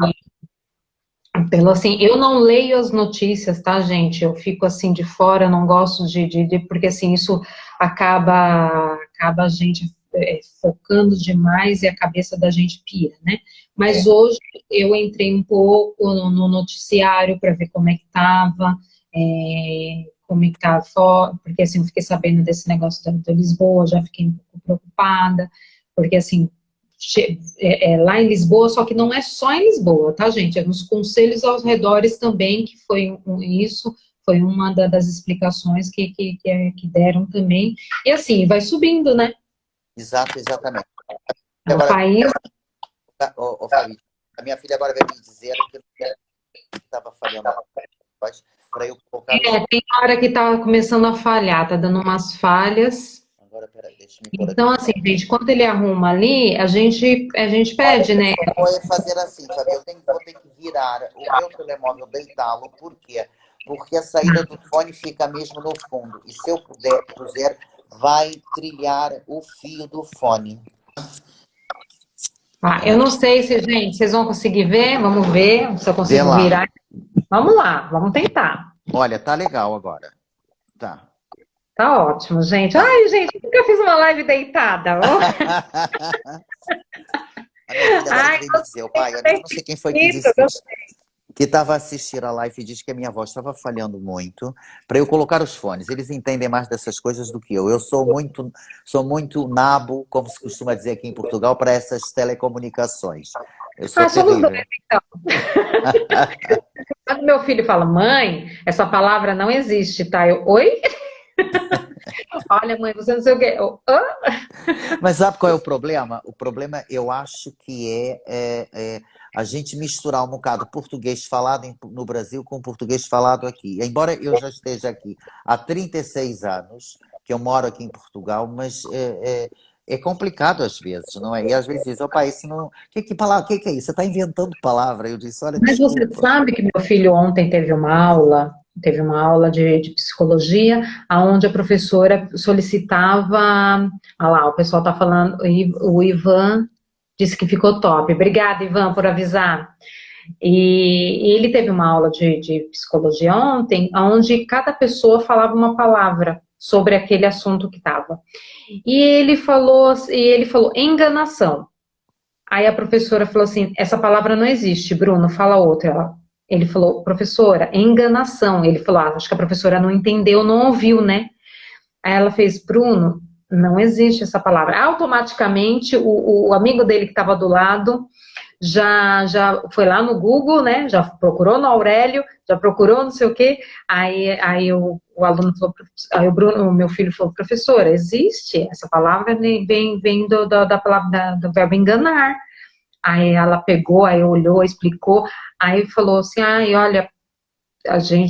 Pelo assim, eu não leio as notícias, tá, gente? Eu fico assim de fora, não gosto porque assim, isso acaba a gente focando demais e a cabeça da gente pira, né? Mas hoje eu entrei um pouco no noticiário para ver como é que estava, como é que estava, porque assim, eu fiquei sabendo desse negócio da Lisboa, já fiquei um pouco preocupada, porque assim, lá em Lisboa, só que não é só em Lisboa, tá, gente? É nos concelhos aos redores também, que foi isso, foi uma das explicações que deram também. E assim, vai subindo, né? Exatamente. É um Agora, país. Fabi, a minha filha agora vai me dizer que estava falhando a voz para eu colocar Tem hora que tá começando a falhar, tá dando umas falhas. Agora, peraí, deixa eu me pôr aqui. Então, assim, gente, quando ele arruma ali, a gente Olha, pede, né? eu vou fazer assim, Fabi, vou ter que virar o meu telemóvel, deitá-lo, por quê? Porque a saída do fone fica mesmo no fundo, e se eu puser, vai trilhar o fio do fone. Eu não sei se, gente, vocês vão conseguir ver, vamos ver se eu Vê consigo lá. virar. Vamos lá, vamos tentar. Olha, tá legal agora. Tá. Tá ótimo, gente. Tá. Ai, gente, nunca fiz uma live deitada. A minha filha agora Ai, veio me dizer, pai, eu não sei quem foi que disse que estava assistindo a live e disse que a minha voz estava falhando muito para eu colocar os fones. Eles entendem mais dessas coisas do que eu. Eu sou muito nabo, como se costuma dizer aqui em Portugal, para essas telecomunicações. Eu sou somos dois, terrível. então. Quando meu filho fala, mãe, essa palavra não existe, tá? Oi? Olha, mãe, você não sei o quê. Mas sabe qual é o problema? O problema, eu acho que é a gente misturar um bocado português falado no Brasil com português falado aqui. Embora eu já esteja aqui há 36 anos, que eu moro aqui em Portugal, mas é complicado às vezes, não é? E às vezes diz, opa, isso não... Que palavra, que é isso? Você está inventando palavra. Eu disse, olha, Mas você desculpa. sabe que meu filho ontem teve uma aula de psicologia, onde a professora solicitava. Olha lá, o pessoal está falando, o Ivan disse que ficou top. Obrigada, Ivan, por avisar. E ele teve uma aula de psicologia ontem, onde cada pessoa falava uma palavra sobre aquele assunto que estava. E ele falou enganação. Aí a professora falou assim, essa palavra não existe, Bruno, fala outra. Ele falou, professora, enganação. Ele falou, acho que a professora não entendeu, não ouviu, né? Aí ela fez, Bruno, não existe essa palavra. Automaticamente, o amigo dele que estava do lado já foi lá no Google, né? Já procurou no Aurélio, já procurou não sei o quê. Aí o aluno falou, aí o Bruno, o meu filho falou, professora, existe essa palavra, vem da palavra do verbo enganar. Aí ela pegou, aí olhou, explicou, aí falou assim, ai, olha,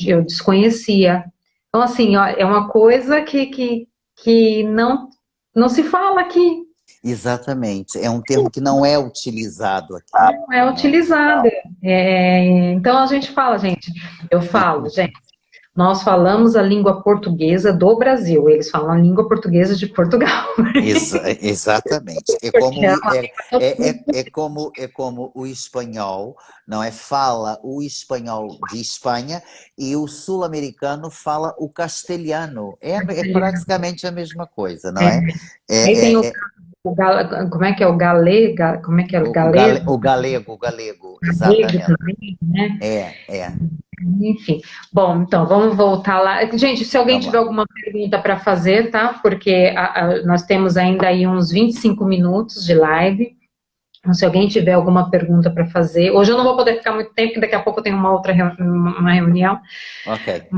eu desconhecia. Então, assim, ó, é uma coisa que não se fala aqui, Exatamente. É um termo que não é utilizado aqui, não é né? utilizado. Então a gente fala, gente, eu falo, gente, nós falamos a língua portuguesa do Brasil, eles falam a língua portuguesa de Portugal, Exatamente. porque é uma É como o espanhol, não é? Fala o espanhol de Espanha e o sul-americano fala o castelhano. É língua. praticamente a mesma coisa, não é? Aí tem É, é, é como é que é o galega, como é que é o galego, o galego, galego exatamente. também, né? É. Enfim, bom, então vamos voltar lá. Gente, se alguém Vamos tiver lá. alguma pergunta para fazer, tá? Porque nós temos ainda aí uns 25 minutos de live. Então, se alguém tiver alguma pergunta para fazer, hoje eu não vou poder ficar muito tempo, porque daqui a pouco eu tenho uma outra uma reunião. Ok.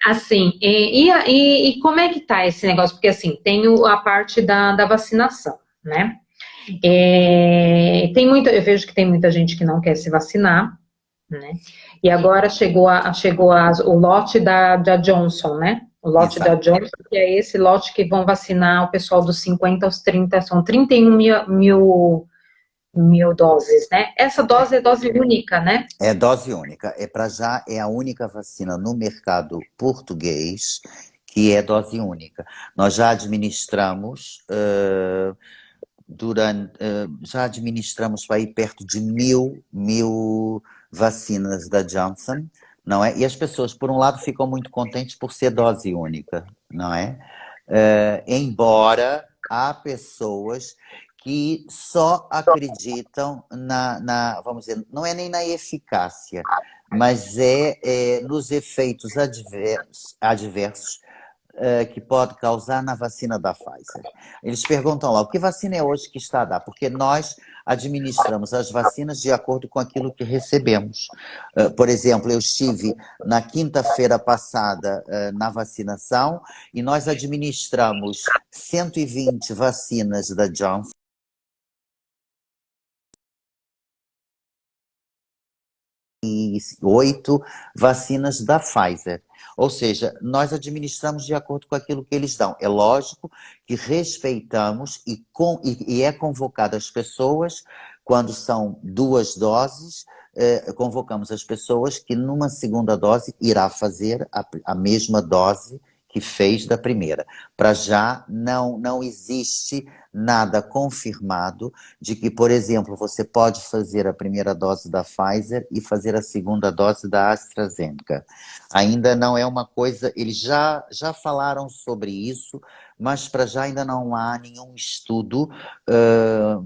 Assim, e como é que tá esse negócio? Porque assim, tem a parte da vacinação, né? Eu vejo que tem muita gente que não quer se vacinar, né? E agora o lote da Johnson, né? O lote da Exato. Johnson, que é esse lote que vão vacinar o pessoal dos 50 aos 30, são 31 mil doses, né? Essa dose é dose única, né? É dose única. Para já é a única vacina no mercado português que é dose única. Nós já administramos já administramos para aí perto de mil vacinas da Johnson, não é? E as pessoas, por um lado, ficam muito contentes por ser dose única, não é? Embora há pessoas que só acreditam vamos dizer, não é nem na eficácia, mas nos efeitos adversos que pode causar na vacina da Pfizer. Eles perguntam lá, o que vacina é hoje que está a dar? Porque nós administramos as vacinas de acordo com aquilo que recebemos. Por exemplo, eu estive na quinta-feira passada na vacinação e nós administramos 120 vacinas da Johnson e 8 vacinas da Pfizer. Ou seja, nós administramos de acordo com aquilo que eles dão. É lógico que respeitamos e é convocado as pessoas, quando são 2 doses, convocamos as pessoas que numa segunda dose irá fazer a mesma dose que fez da primeira. Para já não existe nada confirmado de que, por exemplo, você pode fazer a primeira dose da Pfizer e fazer a segunda dose da AstraZeneca. Ainda não é uma coisa, eles já falaram sobre isso, mas para já ainda não há nenhum estudo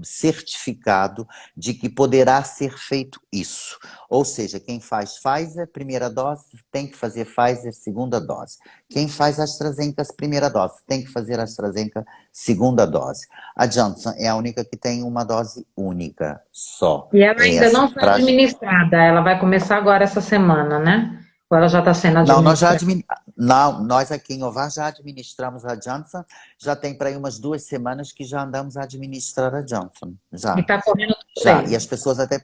certificado de que poderá ser feito isso. Ou seja, quem faz Pfizer, primeira dose, tem que fazer Pfizer, segunda dose. Quem faz AstraZeneca, primeira dose, tem que fazer AstraZeneca, segunda dose. A Johnson é a única que tem uma dose única só. E ela É ainda essa. não foi administrada, ela vai começar agora essa semana, né? Ou ela já está sendo Não, administrada? Não, nós aqui em Ovar já administramos a Johnson, já tem para aí umas 2 semanas que já andamos a administrar a Johnson. E Já, está correndo tudo já. E bem. as pessoas até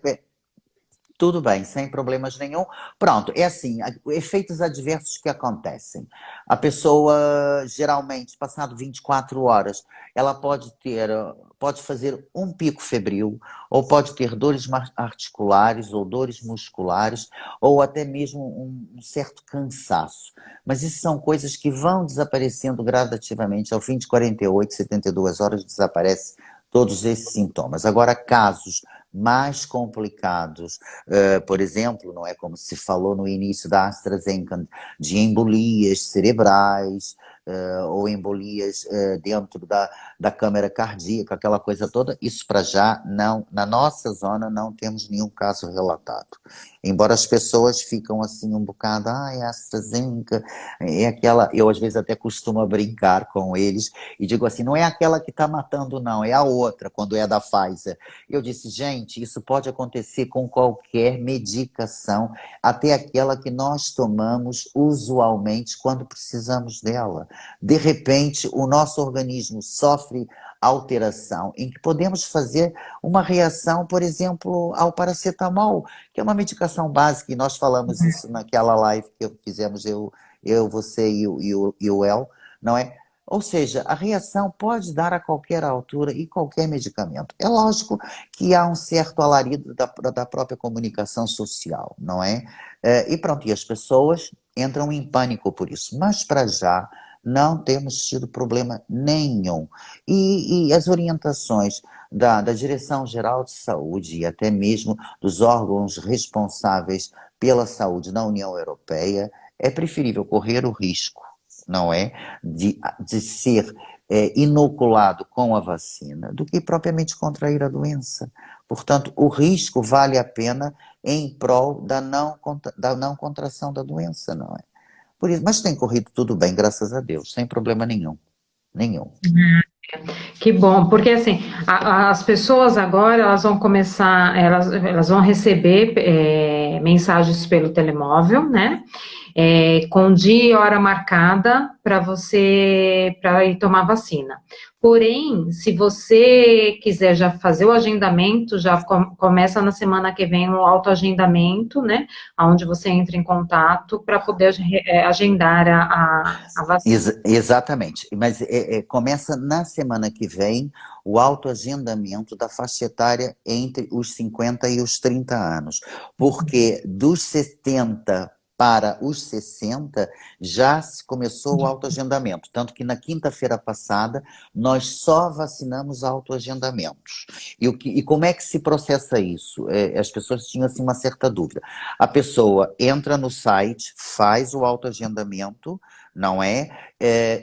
tudo bem, sem problemas nenhum. Pronto, é assim, efeitos adversos que acontecem. A pessoa, geralmente, passado 24 horas, ela pode fazer um pico febril, ou pode ter dores articulares, ou dores musculares, ou até mesmo um certo cansaço. Mas isso são coisas que vão desaparecendo gradativamente. Ao fim de 48, 72 horas, desaparece todos esses sintomas. Agora, casos mais complicados, por exemplo, não é como se falou no início da AstraZeneca, de embolias cerebrais, ou embolias dentro da câmara cardíaca, aquela coisa toda, isso para já não, na nossa zona não temos nenhum caso relatado. Embora as pessoas ficam assim um bocado, é AstraZeneca, é aquela, eu às vezes até costumo brincar com eles e digo assim, não é aquela que está matando não, é a outra, quando é da Pfizer. Eu disse, gente, isso pode acontecer com qualquer medicação, até aquela que nós tomamos usualmente quando precisamos dela. De repente, o nosso organismo sofre alteração em que podemos fazer uma reação, por exemplo, ao paracetamol, que é uma medicação básica, e nós falamos isso naquela live que fizemos você e o El, não é? Ou seja, a reação pode dar a qualquer altura e qualquer medicamento. É lógico que há um certo alarido da própria comunicação social, não é? E pronto, e as pessoas entram em pânico por isso. Mas para já não temos tido problema nenhum. E as orientações da Direção-Geral de Saúde e até mesmo dos órgãos responsáveis pela saúde na União Europeia, é preferível correr o risco, não é? De ser inoculado com a vacina do que propriamente contrair a doença. Portanto, o risco vale a pena em prol da não contração da doença, não é? Por isso, mas tem corrido tudo bem, graças a Deus, sem problema nenhum. Nenhum. Que bom, porque assim, as pessoas agora elas vão começar, elas vão receber mensagens pelo telemóvel, né? Com dia e hora marcada para ir tomar vacina. Porém, se você quiser já fazer o agendamento, já começa na semana que vem o autoagendamento, né? Onde você entra em contato para poder agendar a vacina. Exatamente, mas começa na semana que vem o autoagendamento da faixa etária entre os 50 e os 30 anos, porque dos 70 para os 60 já se começou o autoagendamento, tanto que na quinta-feira passada nós só vacinamos autoagendamentos. E como é que se processa isso? As pessoas tinham assim, uma certa dúvida. A pessoa entra no site, faz o autoagendamento, não é?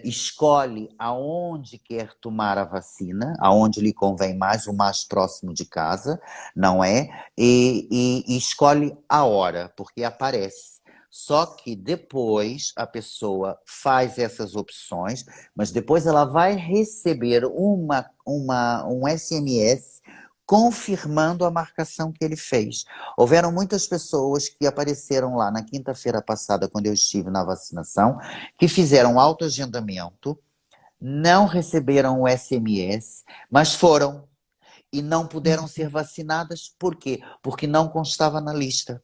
Escolhe aonde quer tomar a vacina, aonde lhe convém mais, o mais próximo de casa, não é? E escolhe a hora, porque aparece. Só que depois a pessoa faz essas opções, mas depois ela vai receber um SMS confirmando a marcação que ele fez. Houveram muitas pessoas que apareceram lá na quinta-feira passada, quando eu estive na vacinação, que fizeram autoagendamento, não receberam o SMS, mas foram e não puderam ser vacinadas. Por quê? Porque não constava na lista.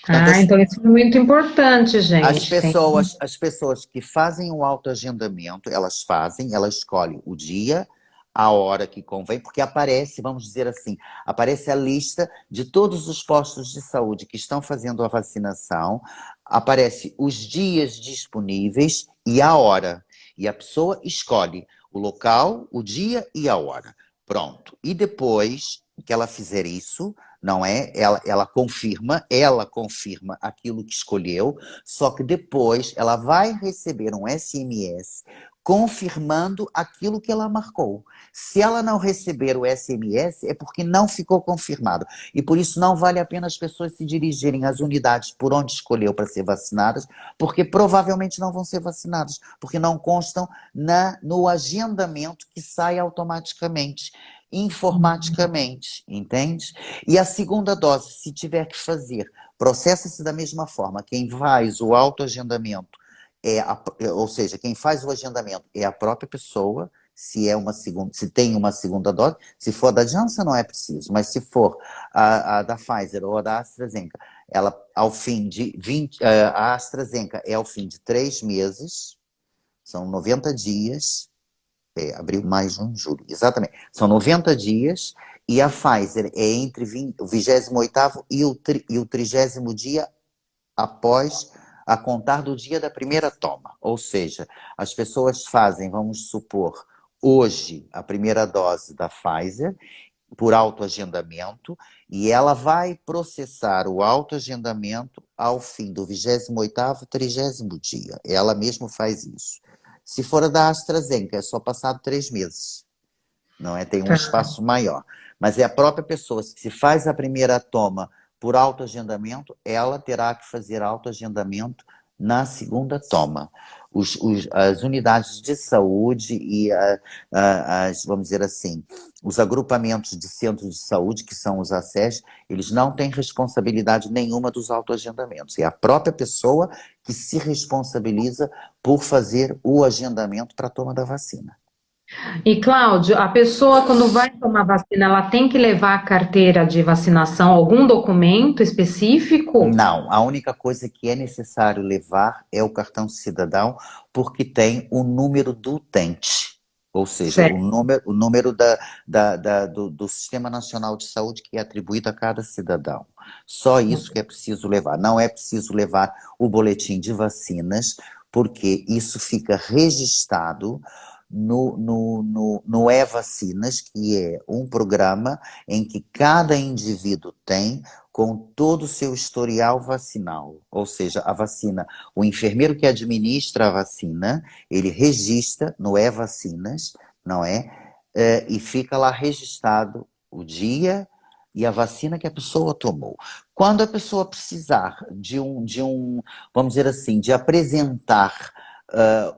Portanto, Então isso é muito importante, as gente. pessoas, as pessoas que fazem o autoagendamento, elas escolhem o dia, a hora que convém, porque aparece, vamos dizer assim, aparece a lista de todos os postos de saúde que estão fazendo a vacinação, aparece os dias disponíveis e a hora. E a pessoa escolhe o local, o dia e a hora. Pronto. E depois que ela fizer isso, não é? Ela confirma aquilo que escolheu, só que depois ela vai receber um SMS confirmando aquilo que ela marcou. Se ela não receber o SMS, é porque não ficou confirmado. E por isso não vale a pena as pessoas se dirigirem às unidades por onde escolheu para ser vacinadas, porque provavelmente não vão ser vacinadas, porque não constam no agendamento que sai automaticamente, informaticamente, entende? E a segunda dose, se tiver que fazer, processa-se da mesma forma. Quem faz o autoagendamento ou seja, quem faz o agendamento é a própria pessoa, se tem uma segunda dose. Se for da Janssen não é preciso, mas se for a da Pfizer ou a da AstraZeneca, ela ao fim de a AstraZeneca é ao fim de 3 meses, são 90 dias, abril, maio, junho, julho, exatamente, são 90 dias, e a Pfizer é entre o 28º e o 30º dia após a contar do dia da primeira toma. Ou seja, as pessoas fazem, vamos supor, hoje a primeira dose da Pfizer por autoagendamento e ela vai processar o autoagendamento ao fim do 28º, 30º dia. Ela mesma faz isso. Se for a da AstraZeneca, é só passado 3 meses. Não é? Tem um Tá. espaço maior. Mas é a própria pessoa, se faz a primeira toma por autoagendamento, ela terá que fazer autoagendamento na segunda toma. As unidades de saúde e vamos dizer assim, os agrupamentos de centros de saúde, que são os ACES, eles não têm responsabilidade nenhuma dos autoagendamentos. É a própria pessoa que se responsabiliza por fazer o agendamento para a toma da vacina. E, Cláudio, a pessoa, quando vai tomar vacina, ela tem que levar a carteira de vacinação, algum documento específico? Não, a única coisa que é necessário levar é o cartão cidadão, porque tem o número do utente, ou seja, Certo. o número do Sistema Nacional de Saúde que é atribuído a cada cidadão. Só isso que é preciso levar. Não é preciso levar o boletim de vacinas, porque isso fica registrado no E-Vacinas, que é um programa em que cada indivíduo tem com todo o seu historial vacinal, ou seja, a vacina, o enfermeiro que administra a vacina, ele registra no E-Vacinas, não é? E fica lá registrado o dia e a vacina que a pessoa tomou. Quando a pessoa precisar vamos dizer assim, de apresentar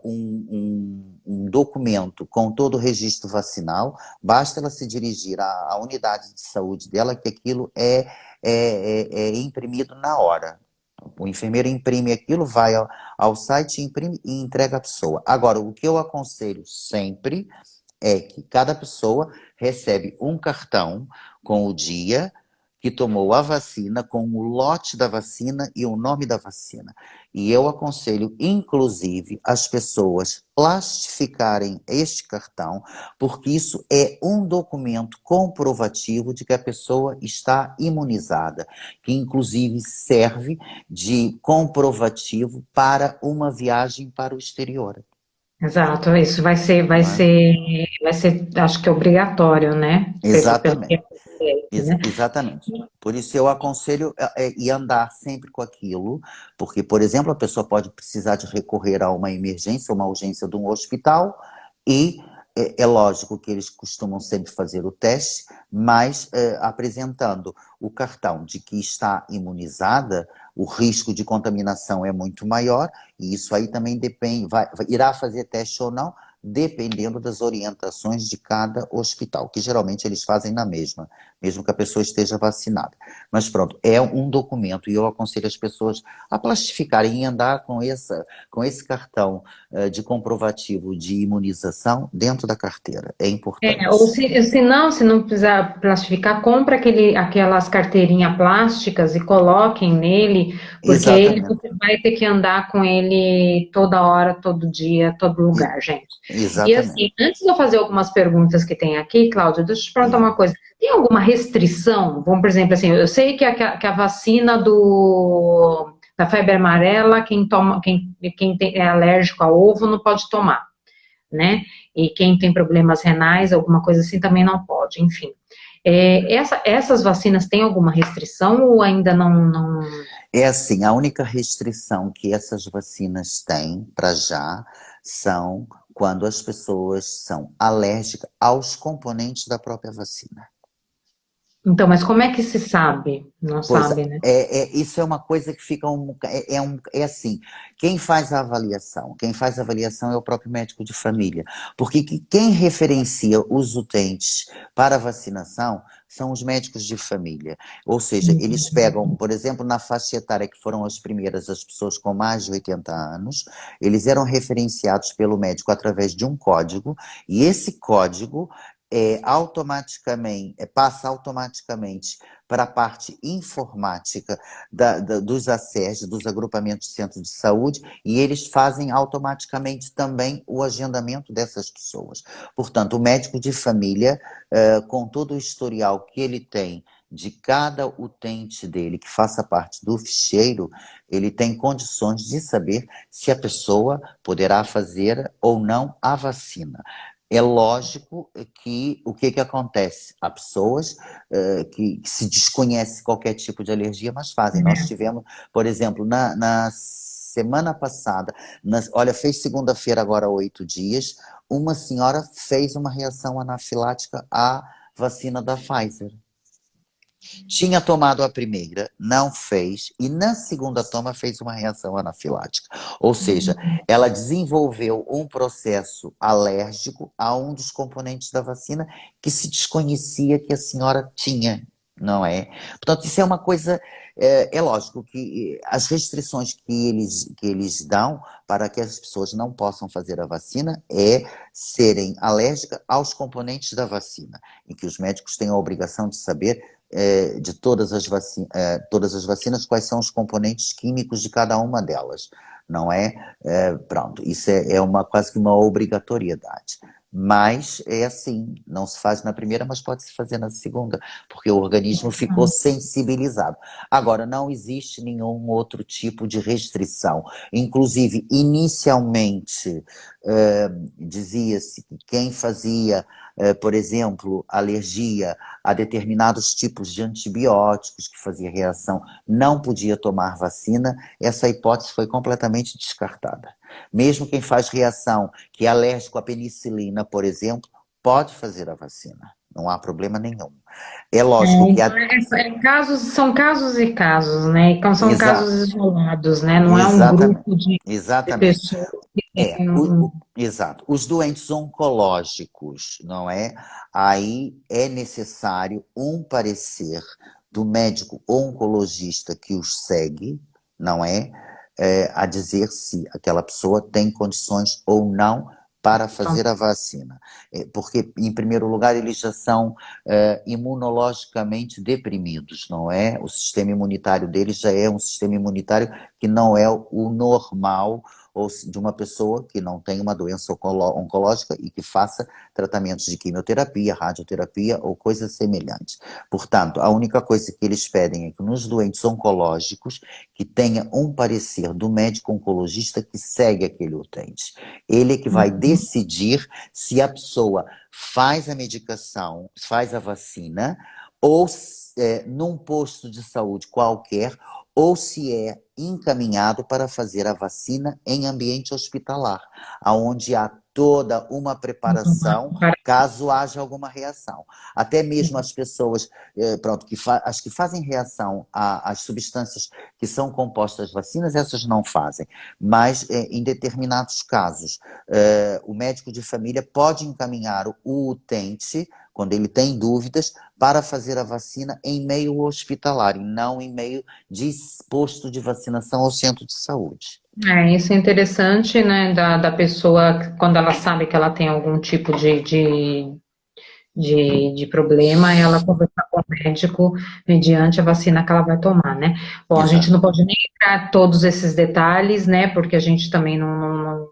um documento com todo o registro vacinal, basta ela se dirigir à unidade de saúde dela, que aquilo é imprimido na hora. O enfermeiro imprime aquilo, vai ao site, imprime e entrega à pessoa. Agora, o que eu aconselho sempre é que cada pessoa recebe um cartão com o dia que tomou a vacina, com o lote da vacina e o nome da vacina. E eu aconselho, inclusive, as pessoas plastificarem este cartão, porque isso é um documento comprovativo de que a pessoa está imunizada, que inclusive serve de comprovativo para uma viagem para o exterior. Exato, isso Não é? vai ser, acho que obrigatório, né? Pelo que Exatamente. acontece, né? Exatamente. Por isso eu aconselho e andar sempre com aquilo, porque, por exemplo, a pessoa pode precisar de recorrer a uma emergência, uma urgência de um hospital, e é lógico que eles costumam sempre fazer o teste, mas apresentando o cartão de que está imunizada, o risco de contaminação é muito maior, e isso aí também depende, irá fazer teste ou não, dependendo das orientações de cada hospital, que geralmente eles fazem na mesma, mesmo que a pessoa esteja vacinada. Mas pronto, é um documento e eu aconselho as pessoas a plastificarem e andar com esse cartão de comprovativo de imunização dentro da carteira. É Ou importante. se não precisar plastificar, compra aquelas carteirinhas plásticas e coloquem nele, porque ele Exatamente. você vai ter que andar com ele toda hora, todo dia, todo E- lugar, gente. E exatamente. assim, antes de eu fazer algumas perguntas que tem aqui, Cláudia, deixa eu te perguntar Hum. uma coisa. Tem alguma restrição? Vamos, por exemplo, assim, eu sei que a vacina da febre amarela, quem toma, é alérgico a ovo não pode tomar, né? E quem tem problemas renais, alguma coisa assim, também não pode, enfim. Essas vacinas têm alguma restrição ou ainda não... É assim, a única restrição que essas vacinas têm para já são quando as pessoas são alérgicas aos componentes da própria vacina. Então, mas como é que se sabe? Não Pois sabe, né? isso é uma coisa que fica é assim, quem faz a avaliação é o próprio médico de família, porque quem referencia os utentes para a vacinação são os médicos de família, ou seja, eles pegam, por exemplo, na faixa etária que foram as primeiras, as pessoas com mais de 80 anos, eles eram referenciados pelo médico através de um código, e esse código passa automaticamente para a parte informática dos ACES, dos agrupamentos de centros de saúde, e eles fazem automaticamente também o agendamento dessas pessoas. Portanto, o médico de família, com todo o historial que ele tem de cada utente dele que faça parte do ficheiro, ele tem condições de saber se a pessoa poderá fazer ou não a vacina. É lógico que o que acontece? Há pessoas que se desconhece qualquer tipo de alergia, mas fazem. Nós tivemos, por exemplo, semana passada, olha, fez segunda-feira agora 8 dias, uma senhora fez uma reação anafilática à vacina da Pfizer. Tinha tomado a primeira, não fez, e na segunda toma fez uma reação anafilática. Ou seja, ela desenvolveu um processo alérgico a um dos componentes da vacina que se desconhecia que a senhora tinha, não é? Portanto, isso é uma coisa, é lógico que as restrições que eles dão para que as pessoas não possam fazer a vacina é serem alérgicas aos componentes da vacina, e que os médicos têm a obrigação de saber de todas as vacinas, quais são os componentes químicos de cada uma delas, não é? Pronto, isso é quase que uma obrigatoriedade. Mas é assim, não se faz na primeira, mas pode-se fazer na segunda, porque o organismo ficou sensibilizado. Agora, não existe nenhum outro tipo de restrição. Inclusive, inicialmente, dizia-se que quem fazia, por exemplo, alergia a determinados tipos de antibióticos, que fazia reação, não podia tomar vacina. Essa hipótese foi completamente descartada. Mesmo quem faz reação, que é alérgico à penicilina, por exemplo, pode fazer a vacina. Não há problema nenhum. É lógico que... São casos e casos, né? Então são casos Exato, isolados, né? Não é um exatamente, grupo de exatamente. pessoas que tem Exato. Os doentes oncológicos, não é? Aí é necessário um parecer do médico oncologista que os segue, não é? A dizer se aquela pessoa tem condições ou não para fazer a vacina. Porque, em primeiro lugar, eles já são imunologicamente deprimidos, não é? O sistema imunitário deles já é um sistema imunitário que não é o normal, ou de uma pessoa que não tem uma doença oncológica e que faça tratamentos de quimioterapia, radioterapia ou coisas semelhantes. Portanto, a única coisa que eles pedem é que nos doentes oncológicos que tenha um parecer do médico oncologista que segue aquele utente. Ele é que vai decidir se a pessoa faz a medicação, faz a vacina, ou num posto de saúde qualquer, ou se é encaminhado para fazer a vacina em ambiente hospitalar, onde há toda uma preparação caso haja alguma reação. Até mesmo as pessoas, pronto, as que fazem reação às substâncias que são compostas vacinas, essas não fazem. Mas em determinados casos, o médico de família pode encaminhar o utente, quando ele tem dúvidas, para fazer a vacina em meio hospitalar, e não em meio de posto de vacinação ou centro de saúde. Isso é interessante, né, da pessoa, quando ela sabe que ela tem algum tipo de problema, ela conversar com o médico mediante a vacina que ela vai tomar, né? Bom, a gente Exato. não pode nem entrar todos esses detalhes, né, porque a gente também não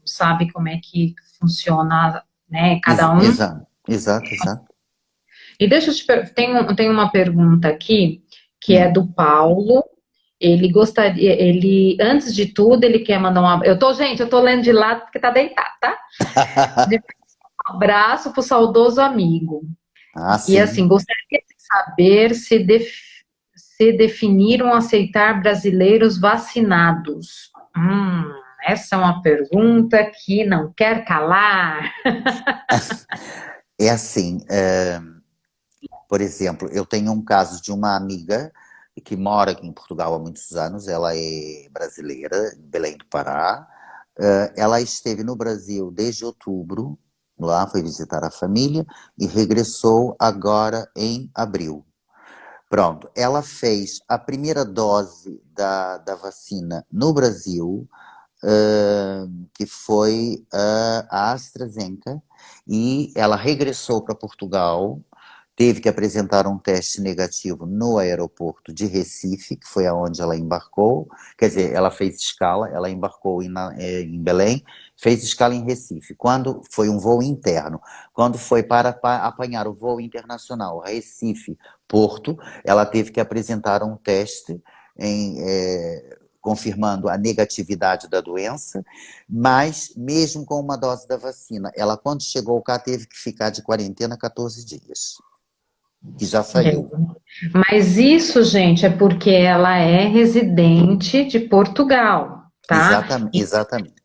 sabe como é que funciona, né, cada um. Exato, exato, exato. E deixa eu te tem uma pergunta aqui, que é do Paulo. Ele gostaria, antes de tudo, ele quer mandar gente, eu tô lendo de lado porque tá deitado, tá? Um abraço pro saudoso amigo. Ah, E sim. assim, gostaria de saber se definiram aceitar brasileiros vacinados. Essa é uma pergunta que não quer calar. É assim, por exemplo, eu tenho um caso de uma amiga que mora aqui em Portugal há muitos anos, ela é brasileira, de Belém do Pará. Ela esteve no Brasil desde outubro, lá foi visitar a família e regressou agora em abril. Pronto, ela fez a primeira dose da vacina no Brasil, que foi a AstraZeneca, e ela regressou para Portugal, teve que apresentar um teste negativo no aeroporto de Recife, que foi aonde ela embarcou. Quer dizer, ela fez escala, ela embarcou em Belém, fez escala em Recife. Quando foi um voo interno, quando foi para apanhar o voo internacional Recife-Porto, ela teve que apresentar um teste confirmando a negatividade da doença, mas mesmo com uma dose da vacina, ela quando chegou cá teve que ficar de quarentena 14 dias. Que já saiu. Mas isso, gente, é porque ela é residente de Portugal, tá? Exatamente, exatamente.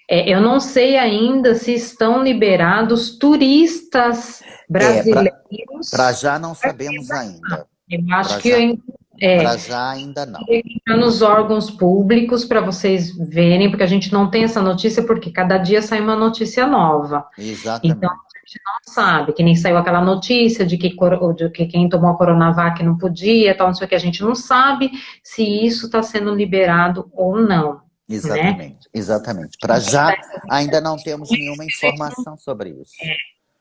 Eu não sei ainda se estão liberados turistas É, para brasileiros. já não sabemos ainda. Eu acho Para que já, é, para já ainda não. entrar nos órgãos públicos para vocês verem, porque a gente não tem essa notícia, porque cada dia sai uma notícia nova. Então, Exatamente. a gente não sabe, que nem saiu aquela notícia de que quem tomou a Coronavac não podia, tal, não sei o que, a gente não sabe se isso está sendo liberado ou não, né? Exatamente, exatamente. Para já ainda não temos nenhuma informação sobre isso.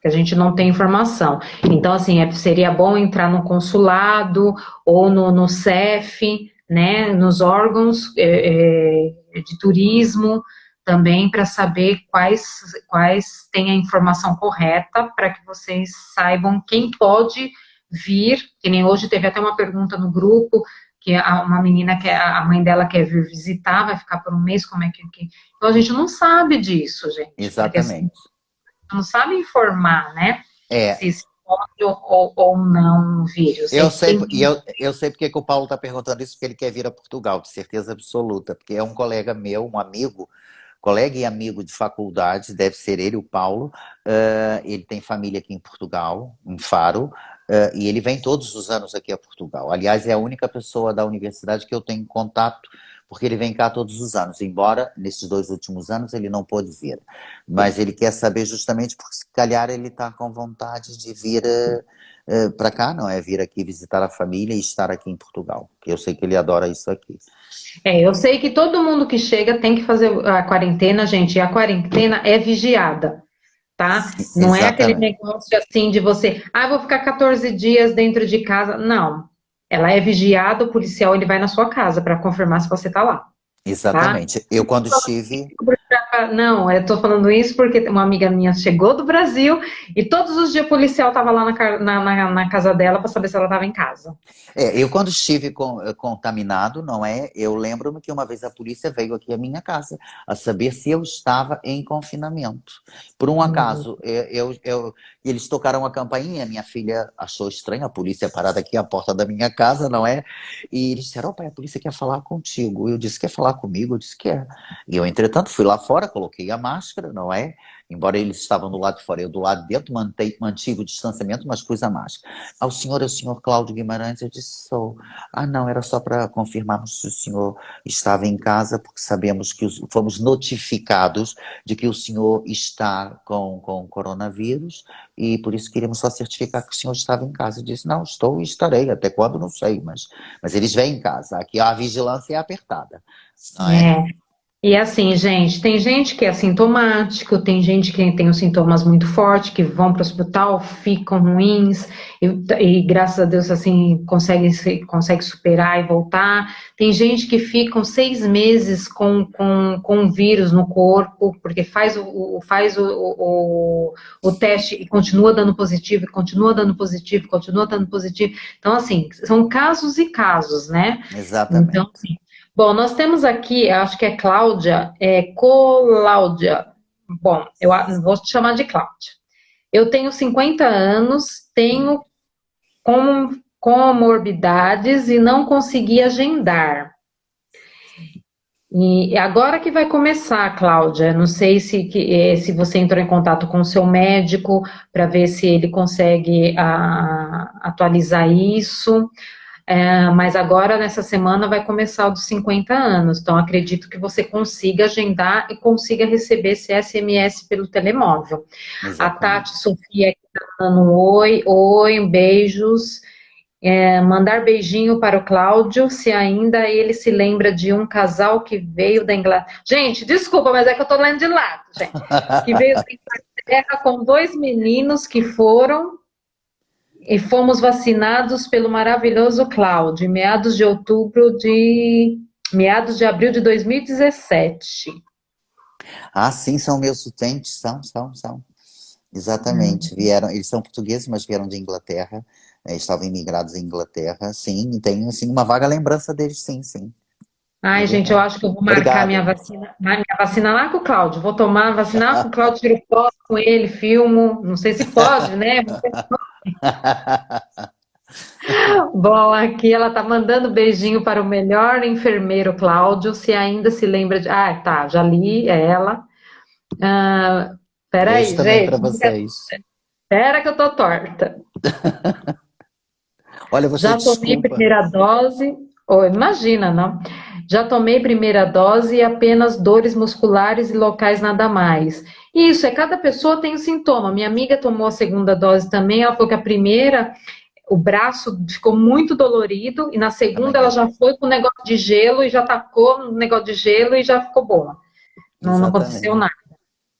Que a gente não tem informação. Então, assim, seria bom entrar no consulado ou no CEF, né, nos órgãos de turismo também para saber quais têm a informação correta para que vocês saibam quem pode vir, que nem hoje teve até uma pergunta no grupo, que uma menina que a mãe dela quer vir visitar, vai ficar por um mês, como é que... Então a gente não sabe disso, gente, porque assim, Exatamente. não sabe informar, né? É, Se pode ou não vir. Eu eu sei que sei, tem. eu sei porque que o Paulo está perguntando isso, porque ele quer vir a Portugal, de certeza absoluta, porque é um colega meu, um amigo, colega e amigo de faculdade, deve ser ele, o Paulo. Ele tem família aqui em Portugal, em Faro, e ele vem todos os anos aqui a Portugal. Aliás, é a única pessoa da universidade que eu tenho contato, porque ele vem cá todos os anos, embora nesses 2 últimos anos ele não pôde vir. Mas ele quer saber justamente porque, se calhar, ele está com vontade de vir para cá, não é? Vir aqui visitar a família e estar aqui em Portugal, que eu sei que ele adora isso aqui. Eu sei que todo mundo que chega tem que fazer a quarentena, gente, e a quarentena é vigiada, tá? Não é aquele Exatamente. negócio assim de você, vou ficar 14 dias dentro de casa. Não. Ela é vigiada, o policial ele vai na sua casa para confirmar se você tá lá, tá? Exatamente. Eu, quando estive. Não, eu tô falando isso porque uma amiga minha chegou do Brasil e todos os dias o policial tava lá na casa dela para saber se ela tava em casa. Eu, quando estive contaminado, não é? Eu lembro-me que uma vez a polícia veio aqui à minha casa a saber se eu estava em confinamento. Por um Hum. acaso, eles tocaram a campainha, minha filha achou estranho a polícia parada aqui à porta da minha casa, não é? E eles disseram: "Ó, pai, a polícia quer falar contigo." Eu disse: "Quer falar comigo?" Eu disse: "Quer." E eu, entretanto, fui lá fora, coloquei a máscara, não é? Embora eles estavam do lado de fora, eu do lado de dentro, mantive o distanciamento, mas pus a máscara. "O senhor é o senhor Cláudio Guimarães?" Eu disse: "Sou." "Ah, não, era só para confirmarmos se o senhor estava em casa, porque sabemos que fomos notificados de que o senhor está com coronavírus e por isso queríamos só certificar que o senhor estava em casa." Eu disse: "Não, estou e estarei, até quando não sei, mas eles vêm em casa. Aqui a vigilância é apertada, não é?" É. E assim, gente, tem gente que é assintomático, tem gente que tem os sintomas muito fortes, que vão para o hospital, ficam ruins, e graças a Deus, assim, consegue superar e voltar. Tem gente que ficam 6 meses com o vírus no corpo, porque faz o teste e continua dando positivo, e continua dando positivo, continua dando positivo. Então, assim, são casos e casos, né? Então, Exatamente. bom, nós temos aqui, acho que é Cláudia, Cláudia. Bom, vou te chamar de Cláudia. Eu tenho 50 anos, tenho comorbidades e não consegui agendar. E agora que vai começar, Cláudia, não sei se você entrou em contato com o seu médico para ver se ele consegue atualizar isso. Mas agora, nessa semana, vai começar o dos 50 anos. Então, acredito que você consiga agendar e consiga receber esse SMS pelo telemóvel. A Tati Exatamente. Sofia aqui está dando um oi, oi, beijos. Mandar beijinho para o Cláudio, se ainda ele se lembra de um casal que veio da Inglaterra. Gente, desculpa, mas é que eu estou lendo de lado, gente. Que veio da Inglaterra com 2 meninos que foram e fomos vacinados pelo maravilhoso Cláudio, em meados de abril de 2017. Ah, sim, são meus utentes, são. Hum. Exatamente. Vieram, eles são portugueses, mas vieram de Inglaterra, estavam imigrados em Inglaterra, sim, e tenho assim, uma vaga lembrança deles, sim, sim, é Ai, gente, eu verdade. acho que eu vou marcar Obrigado. minha vacina lá com o Cláudio. Vou tomar, vacinar com o Cláudio, tiro foto com ele, filmo. Não sei se pode, né? Bom, aqui ela tá mandando beijinho para o melhor enfermeiro Cláudio, se ainda se lembra de. Ah, tá, já li ela. Ah, Beijo peraí, também para gente, vocês. espera que eu tô torta. Olha, você Já tomei desculpa. primeira dose. Oh, imagina, não? Já tomei primeira dose e apenas dores musculares e locais nada mais. Isso, cada pessoa tem um sintoma. Minha amiga tomou a segunda dose também, ela falou que a primeira, o braço ficou muito dolorido, e na segunda Também ela eu. já foi com o negócio de gelo e já tacou no negócio de gelo e já ficou boa. Não, não aconteceu Exatamente. nada.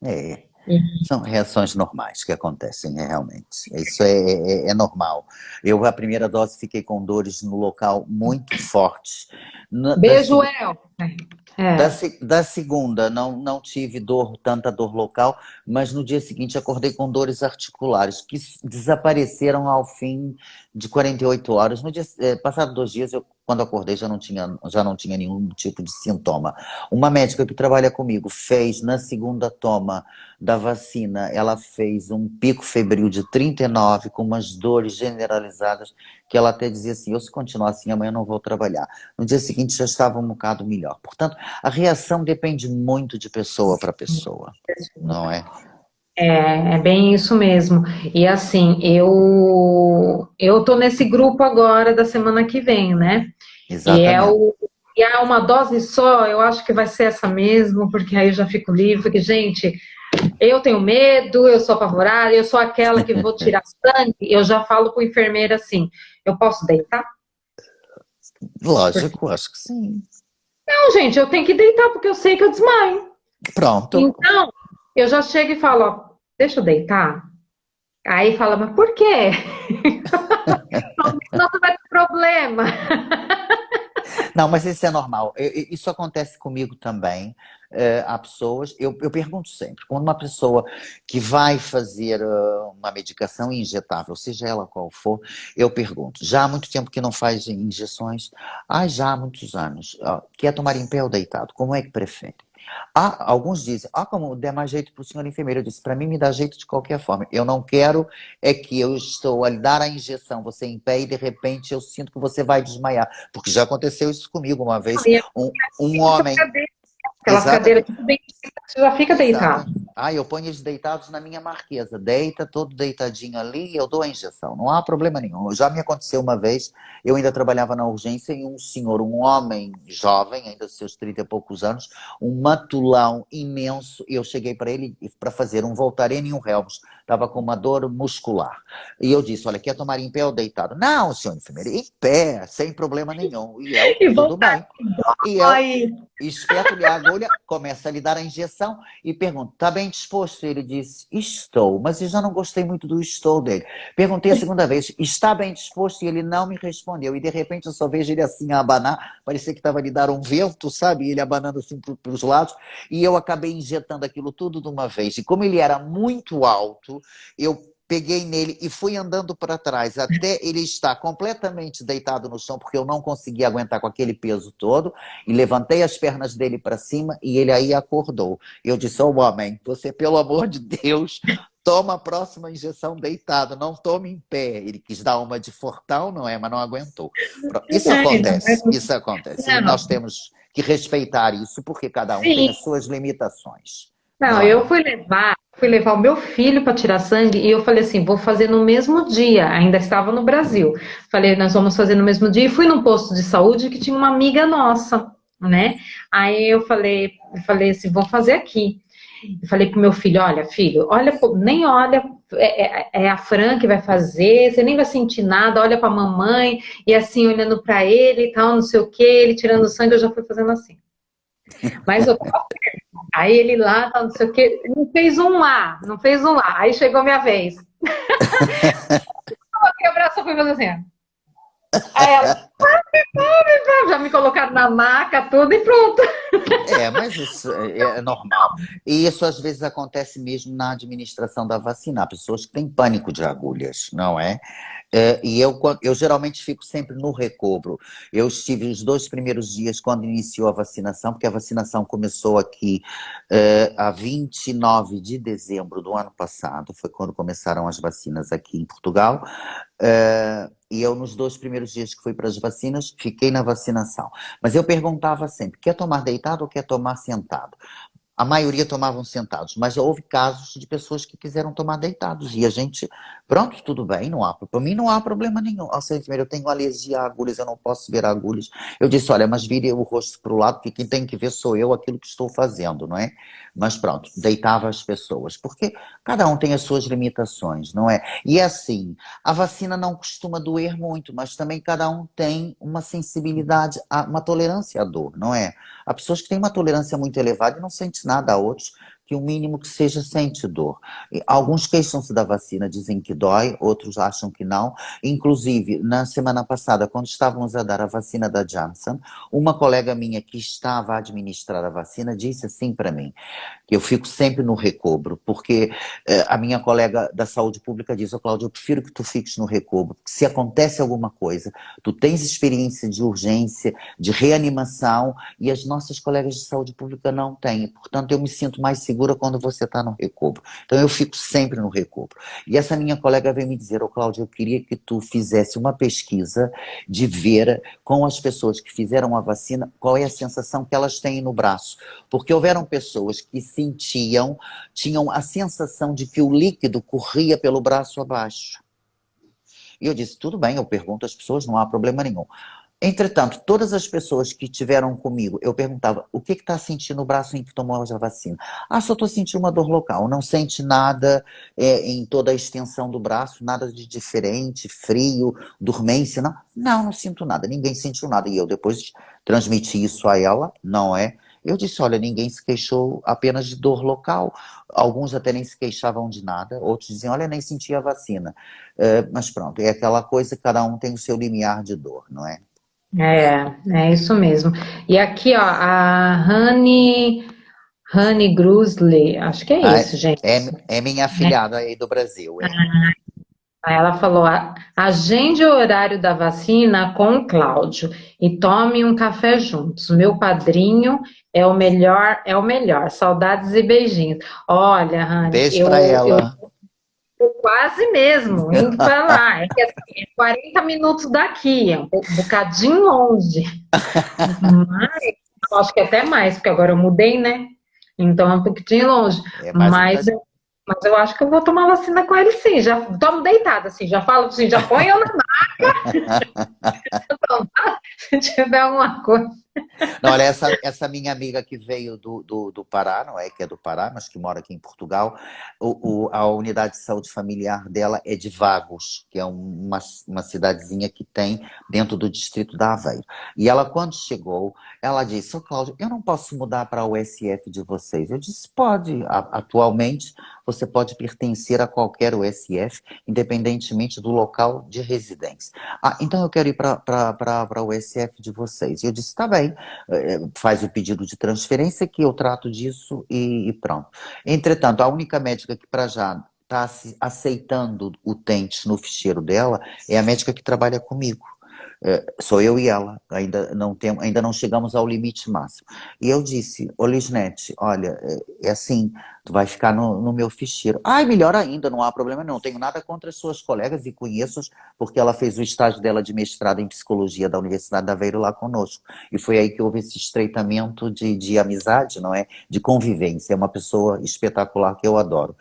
É. E São reações normais que acontecem, realmente. Isso é normal. Eu, a primeira dose, fiquei com dores no local muito fortes. Da, beijo, El. É. da segunda, não tive tanta dor local, mas no dia seguinte acordei com dores articulares, que desapareceram ao fim de 48 horas. No dia, passado 2 dias, quando acordei, já não tinha nenhum tipo de sintoma. Uma médica que trabalha comigo fez, na segunda toma da vacina, ela fez um pico febril de 39, com umas dores generalizadas, que ela até dizia assim: eu, se continuar assim, amanhã não vou trabalhar. No dia seguinte já estava um bocado melhor. Portanto, a reação depende muito de pessoa para pessoa, não é? É bem isso mesmo. E assim, eu tô nesse grupo agora da semana que vem, né? E é Exatamente. o e é uma dose só, eu acho que vai ser essa mesmo, porque aí eu já fico livre, porque, gente, eu tenho medo, eu sou apavorada, eu sou aquela que vou tirar sangue, eu já falo pro enfermeiro assim, eu posso deitar? Porque, Lógico, acho que sim. não, gente, eu tenho que deitar porque eu sei que eu desmaio. Pronto. Então, eu já chego e falo, ó, deixa eu deitar. Aí fala, mas por quê? Senão você vai ter problema. Não, mas isso é normal. Isso acontece comigo também. Há pessoas, eu pergunto sempre, quando uma pessoa que vai fazer uma medicação injetável, seja ela qual for, eu pergunto: já há muito tempo que não faz injeções? Ah, já há muitos anos. Ah, quer tomar em pé ou deitado? Como é que prefere? Alguns dizem: como der mais jeito para o senhor enfermeiro. Eu disse: para mim me dá jeito de qualquer forma. Eu não quero é que eu estou a lhe dar a injeção, você em pé, e de repente eu sinto que você vai desmaiar. Porque já aconteceu isso comigo uma vez. E Um aquela homem. cadeira, aquelas cadeiras Exatamente. tudo bem, você já fica Exato. deitado. Eu ponho eles deitados na minha marquesa. Deita, todo deitadinho ali, e eu dou a injeção. Não há problema nenhum. Já me aconteceu uma vez, eu ainda trabalhava na urgência, e um senhor, um homem jovem, ainda seus 30 e poucos anos, um matulão imenso, eu cheguei para ele para fazer um Voltaren e um Helms. Estava com uma dor muscular. E eu disse: olha, quer tomar em pé ou deitado? Não, senhor enfermeiro, em pé, sem problema nenhum. E eu, E tudo voltar bem. E eu aí. espeto-lhe a agulha, começa a lhe dar a injeção e pergunto: está bem disposto? Ele disse: estou, mas eu já não gostei muito do estou dele. Perguntei a segunda vez: está bem disposto? E ele não me respondeu. E de repente eu só vejo ele assim a abanar, parecia que estava a lhe dar um vento, sabe? Ele abanando assim para os lados, e eu acabei injetando aquilo tudo de uma vez. E como ele era muito alto, eu peguei nele e fui andando para trás até ele estar completamente deitado no chão, porque eu não conseguia aguentar com aquele peso todo, e levantei as pernas dele para cima, e ele aí acordou. Eu disse: ô homem, você, pelo amor de Deus, toma a próxima injeção deitado, não tome em pé. Ele quis dar uma de fortão, não é? Mas não aguentou. Isso É, acontece, isso acontece. E não, nós temos que respeitar isso, porque cada um tem sim. as suas limitações, Não, não é? eu fui levar o meu filho para tirar sangue e eu falei assim, vou fazer no mesmo dia. Ainda estava no Brasil. Falei, nós vamos fazer no mesmo dia. E fui num posto de saúde que tinha uma amiga nossa, né? Aí eu falei assim, vou fazer aqui. Eu falei pro meu filho, olha, filho, olha, nem olha, é a Fran que vai fazer, você nem vai sentir nada, olha pra mamãe, e assim, olhando pra ele e tal, não sei o que, ele tirando sangue, eu já fui fazendo assim. Mas eu Aí ele lá, tá, não sei o quê, não fez um lá, não fez um lá. Aí chegou a minha vez. Coloquei o braço, fui fazer assim. Aí ela, já me colocaram na maca, tudo e pronto. Mas isso é normal. E isso às vezes acontece mesmo na administração da vacina. Há pessoas que têm pânico de agulhas, não é? E eu geralmente fico sempre no recobro. Eu estive os 2 primeiros dias quando iniciou a vacinação, porque a vacinação começou aqui a 29 de dezembro do ano passado, foi quando começaram as vacinas aqui em Portugal. E eu, nos 2 primeiros dias que fui para as vacinas, fiquei na vacinação. Mas eu perguntava sempre, quer tomar deitado ou quer tomar sentado? A maioria tomavam sentados, mas houve casos de pessoas que quiseram tomar deitados. E a gente, pronto, tudo bem, não há, para mim não há problema nenhum. Ó, seu enfermeiro, eu tenho alergia a agulhas, eu não posso ver agulhas. Eu disse, olha, mas vire o rosto para o lado, porque quem tem que ver sou eu, aquilo que estou fazendo, não é? Mas pronto, deitava as pessoas, porque cada um tem as suas limitações, não é? E é assim, a vacina não costuma doer muito, mas também cada um tem uma sensibilidade, uma tolerância à dor, não é? Há pessoas que têm uma tolerância muito elevada e não sente nada, há outros que o mínimo que seja sente dor. E alguns queixam-se da vacina, dizem que dói, outros acham que não. Inclusive, na semana passada, quando estávamos a dar a vacina da Johnson, uma colega minha que estava a administrar a vacina disse assim para mim, que eu fico sempre no recobro, porque a minha colega da saúde pública diz, Cláudio, eu prefiro que tu fiques no recobro, porque se acontece alguma coisa, tu tens experiência de urgência, de reanimação, e as nossas colegas de saúde pública não têm. Portanto, eu me sinto mais segura quando você está no recobro. Então, eu fico sempre no recobro. E essa minha colega veio me dizer, Cláudio, eu queria que tu fizesse uma pesquisa de ver com as pessoas que fizeram a vacina, qual é a sensação que elas têm no braço. Porque houveram pessoas que tinham a sensação de que o líquido corria pelo braço abaixo. E eu disse, tudo bem, eu pergunto às pessoas, não há problema nenhum. Entretanto, todas as pessoas que tiveram comigo, eu perguntava, o que está sentindo no braço em que tomou a vacina? Ah, só estou sentindo uma dor local. Não sente nada em toda a extensão do braço, nada de diferente, frio, dormência, não? Não, não sinto nada, ninguém sentiu nada. E eu depois transmiti isso a ela, não é? Eu disse, olha, ninguém se queixou apenas de dor local. Alguns até nem se queixavam de nada, outros diziam, olha, nem senti a vacina. Mas pronto, é aquela coisa, cada um tem o seu limiar de dor, não é? É isso mesmo. E aqui, ó, a Honey Grusley, acho que é Ah, isso, gente. é minha afilhada aí do Brasil, é. Aí ela falou: agende o horário da vacina com o Cláudio e tome um café juntos. Meu padrinho é o melhor, é o melhor. Saudades e beijinhos. Olha, Rani, Beijo pra eu ela. tô quase mesmo indo para lá. É que assim, é 40 minutos daqui, é um bocadinho longe. Mas eu acho que até mais, porque agora eu mudei, né? Então é um pouquinho longe. É mais um Mas bocadinho. mas eu acho que eu vou tomar vacina com ele sim. Já tomo deitada, assim, já falo assim, já põe eu na mão, se tiver alguma coisa. Não, olha, essa minha amiga que veio do Pará, não é que é do Pará, mas que mora aqui em Portugal, a unidade de saúde familiar dela é de Vagos, que é uma cidadezinha que tem dentro do distrito da Aveiro. E ela, quando chegou, ela disse, ô Cláudio, eu não posso mudar para o USF de vocês. Eu disse, pode. Atualmente, você pode pertencer a qualquer USF, independentemente do local de residência. Ah, então eu quero ir para o USF de vocês. E eu disse, tá bem, faz o pedido de transferência que eu trato disso e pronto. Entretanto, a única médica que para já está aceitando utentes no ficheiro dela é a médica que trabalha comigo. Sou eu e ela, ainda não chegamos ao limite máximo. E eu disse, ô Lisnete, olha, é assim, tu vai ficar no meu ficheiro. Ai, melhor ainda, não há problema não, tenho nada contra as suas colegas e conheço-as, porque ela fez o estágio dela de mestrado em psicologia da Universidade de Aveiro lá conosco. E foi aí que houve esse estreitamento de amizade, não é? De convivência, é uma pessoa espetacular que eu adoro.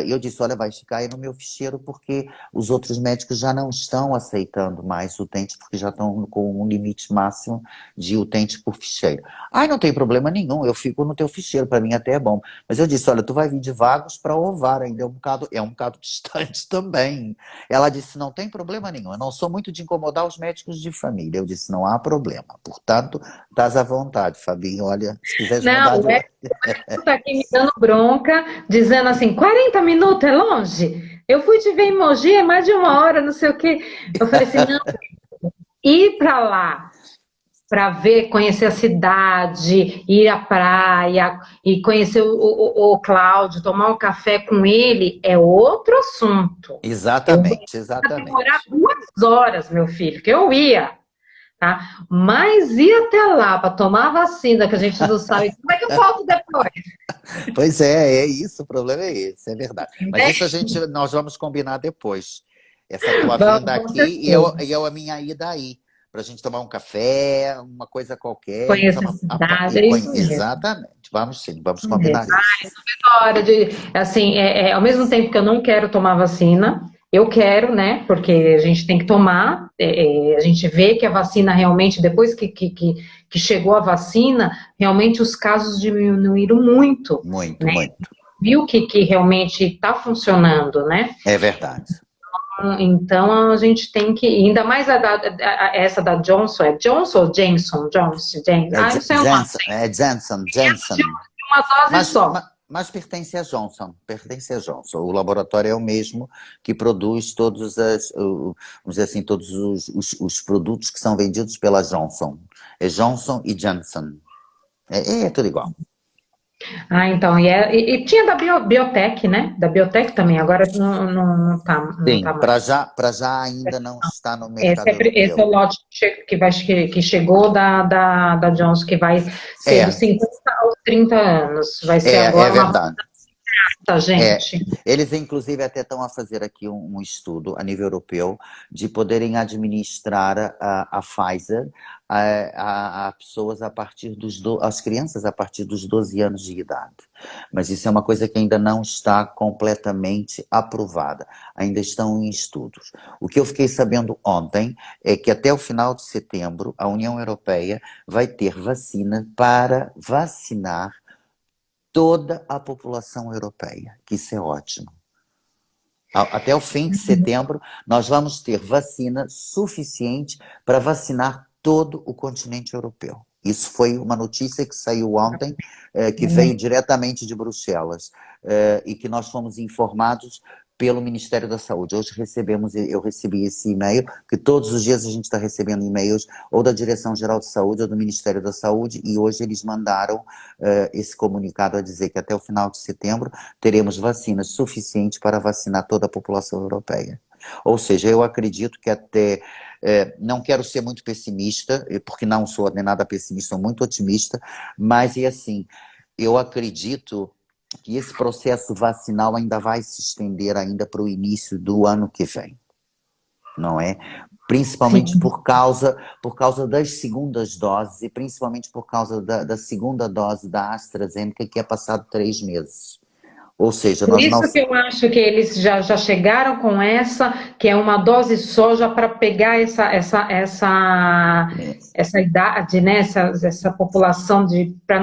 Eu disse, olha, vai ficar aí no meu ficheiro, porque os outros médicos já não estão aceitando mais utentes, porque já estão com um limite máximo de utentes por ficheiro. Ai, não tem problema nenhum, eu fico no teu ficheiro, para mim até é bom. Mas eu disse, olha, tu vai vir de Vagos para Ovar, ainda é um bocado distante também. Ela disse, não tem problema nenhum, eu não sou muito de incomodar os médicos de família. Eu disse, não há problema. Portanto, estás à vontade, Fabinho, olha, se quiseres mudar Não, de... o Edson tá aqui me dando bronca, dizendo assim, 40 minutos é longe? Eu fui te ver em Mogi, é mais de 1 hora, não sei o quê. Eu falei assim, não, ir para lá para ver, conhecer a cidade, ir à praia e conhecer o Cláudio, tomar um café com ele é outro assunto. Eu Exatamente, ia demorar exatamente. 2 horas, meu filho, que eu ia, tá? Mas ir até lá para tomar a vacina, que a gente não sabe, como é que eu volto depois? Pois é isso, o problema é esse, é verdade. Mas Né? isso nós vamos combinar depois. essa tua vinda Vamos, com aqui certeza. e eu a minha ida aí, para a gente tomar um café, uma coisa qualquer, e, Conhecer a cidade, é isso mesmo. exatamente, vamos sim, vamos Isso mesmo. combinar isso. Hora de, assim, ao mesmo tempo que eu não quero tomar vacina, eu quero, né? Porque a gente tem que tomar. A gente vê que a vacina realmente, depois que chegou a vacina, realmente os casos diminuíram muito, Muito, né? muito. Viu que realmente está funcionando, né? É verdade. Então a gente tem que, ainda mais essa da Johnson, é Johnson ou Jameson? Johnson, James. É Ah, eu não sei o nome. Jensen. Uma dose só. Mas pertence a Johnson, pertence a Johnson. O laboratório é o mesmo que produz vamos dizer assim, todos os produtos que são vendidos pela Johnson. É Johnson e Johnson. É tudo igual. Ah, então, e tinha da Biotech, né? Da Biotech também, agora não Sim, tá mais. para já ainda não está no Esse mercado esse é o europeu. lote que chegou da Johnson, que vai ser dos É, 50 aos 30 anos. Vai ser é agora uma verdade. mata, É, gente. eles, inclusive, até estão a fazer aqui um estudo a nível europeu de poderem administrar a Pfizer a pessoas a partir às crianças a partir dos 12 anos de idade. Mas isso é uma coisa que ainda não está completamente aprovada. Ainda estão em estudos. O que eu fiquei sabendo ontem é que até o final de setembro a União Europeia vai ter vacina para vacinar toda a população europeia, que isso é ótimo. Até o fim de setembro, nós vamos ter vacina suficiente para vacinar todo o continente europeu. Isso foi uma notícia que saiu ontem, que veio diretamente de Bruxelas, e que nós fomos informados pelo Ministério da Saúde. Hoje eu recebi esse e-mail, que todos os dias a gente está recebendo e-mails ou da Direção-Geral de Saúde ou do Ministério da Saúde, e hoje eles mandaram esse comunicado a dizer que até o final de setembro teremos vacinas suficientes para vacinar toda a população europeia. Ou seja, eu acredito que não quero ser muito pessimista, porque não sou nem nada pessimista, sou muito otimista, mas é assim, eu acredito que esse processo vacinal ainda vai se estender ainda para o início do ano que vem, não é? Principalmente Sim. por causa das segundas doses e principalmente por causa da segunda dose da AstraZeneca, que é passado 3 meses. Ou seja, Por nós não. isso que eu acho que eles já chegaram com essa, que é uma dose só, já para pegar essa idade, né? Essa população para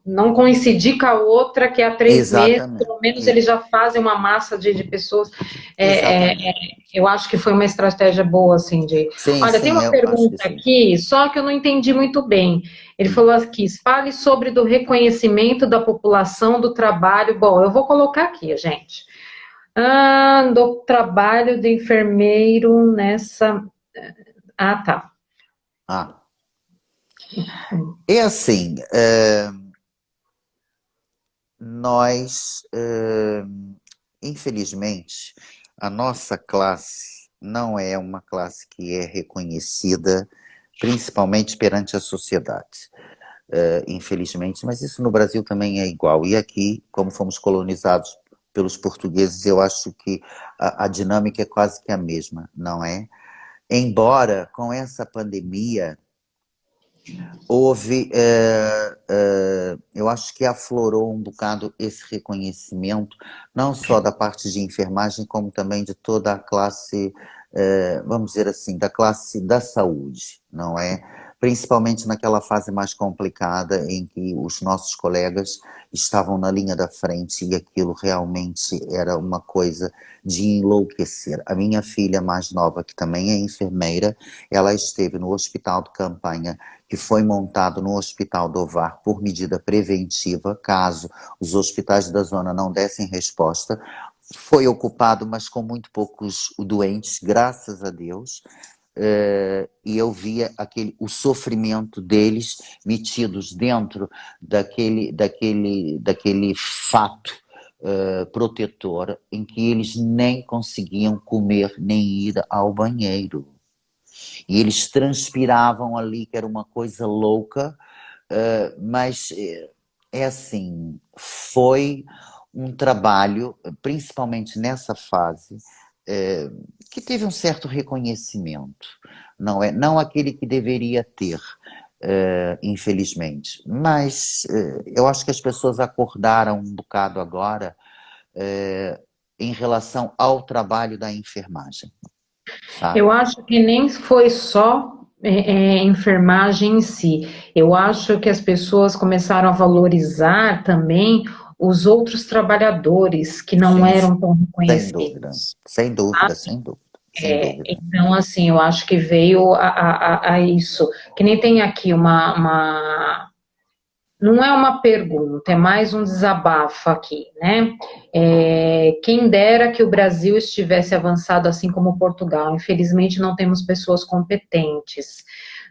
não coincidir com a outra, que é há 3 meses, Exatamente. pelo menos eles já fazem uma massa de pessoas. É, é, é, Exatamente. eu acho que foi uma estratégia boa, assim, de. Sim, Olha, tem sim, uma eu acho que pergunta sim. aqui, só que eu não entendi muito bem. Ele falou aqui, fale sobre do reconhecimento da população do trabalho. Bom, eu vou colocar aqui, gente. Do trabalho de enfermeiro nessa. Ah, tá. Ah, é assim, nós, infelizmente, a nossa classe não é uma classe que é reconhecida, principalmente perante a sociedade. Infelizmente, mas isso no Brasil também é igual. E aqui, como fomos colonizados pelos portugueses, eu acho que a dinâmica é quase que a mesma, não é? Embora com essa pandemia houve, eu acho que aflorou um bocado esse reconhecimento, não só da parte de enfermagem, como também de toda a classe, vamos dizer assim, da classe da saúde, não é? Principalmente naquela fase mais complicada em que os nossos colegas estavam na linha da frente e aquilo realmente era uma coisa de enlouquecer. A minha filha mais nova, que também é enfermeira, ela esteve no hospital de campanha que foi montado no Hospital do Ovar por medida preventiva, caso os hospitais da zona não dessem resposta. Foi ocupado, mas com muito poucos doentes, graças a Deus. E eu via o sofrimento deles metidos dentro daquele fato protetor em que eles nem conseguiam comer nem ir ao banheiro. E eles transpiravam ali, que era uma coisa louca, mas é assim, foi um trabalho, principalmente nessa fase, que teve um certo reconhecimento, não é? Não aquele que deveria ter, infelizmente. Mas eu acho que as pessoas acordaram um bocado agora em relação ao trabalho da enfermagem, Eu sabe? acho que nem foi só enfermagem em si. Eu acho que as pessoas começaram a valorizar também os outros trabalhadores que não Sim, eram tão sem dúvida, reconhecidos. sem dúvida, sem dúvida, sem dúvida. Então, assim, eu acho que veio a isso. Que nem tem aqui não é uma pergunta, é mais um desabafo aqui, né? Quem dera que o Brasil estivesse avançado assim como Portugal. Infelizmente, não temos pessoas competentes.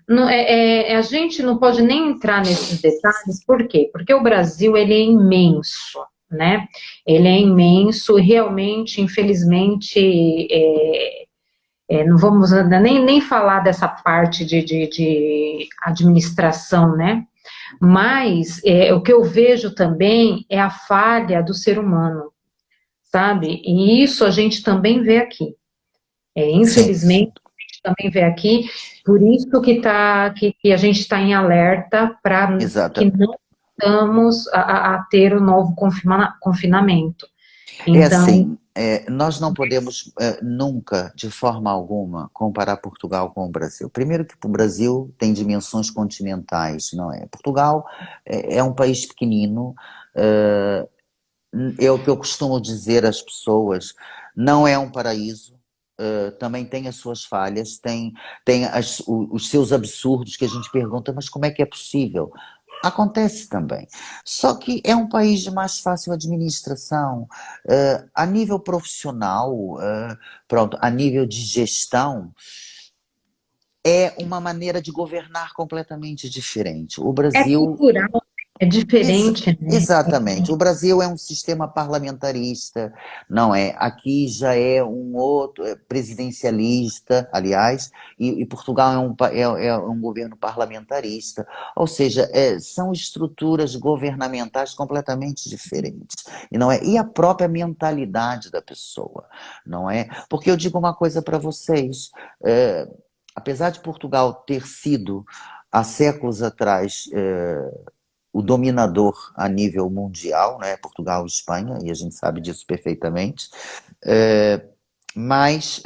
A gente não pode nem entrar nesses detalhes, por quê? Porque o Brasil ele é imenso, né? Ele é imenso, realmente, infelizmente, não vamos nem falar dessa parte de administração, né? Mas o que eu vejo também é a falha do ser humano, sabe? E isso a gente também vê aqui. Sim, Infelizmente, a gente também vê aqui, por isso que a gente está em alerta para que exata. não estamos a ter o novo confinamento. É Então, assim, nós não podemos nunca, de forma alguma, comparar Portugal com o Brasil. Primeiro que o Brasil tem dimensões continentais, não é? Portugal é um país pequenino, eh, é o que eu costumo dizer às pessoas, não é um paraíso, também tem as suas falhas, tem os seus absurdos que a gente pergunta, mas como é que é possível? Acontece também. Só que é um país de mais fácil administração. A nível profissional, pronto, a nível de gestão, é uma maneira de governar completamente diferente. O é Brasil cultural, é diferente, né? Exatamente. O Brasil é um sistema parlamentarista, não é? Aqui já é um outro, presidencialista, aliás, e Portugal é um governo parlamentarista. Ou seja, são estruturas governamentais completamente diferentes, e não é? E a própria mentalidade da pessoa, não é? Porque eu digo uma coisa para vocês, apesar de Portugal ter sido há séculos atrás o dominador a nível mundial, né? Portugal e Espanha, e a gente sabe disso perfeitamente, eh, mas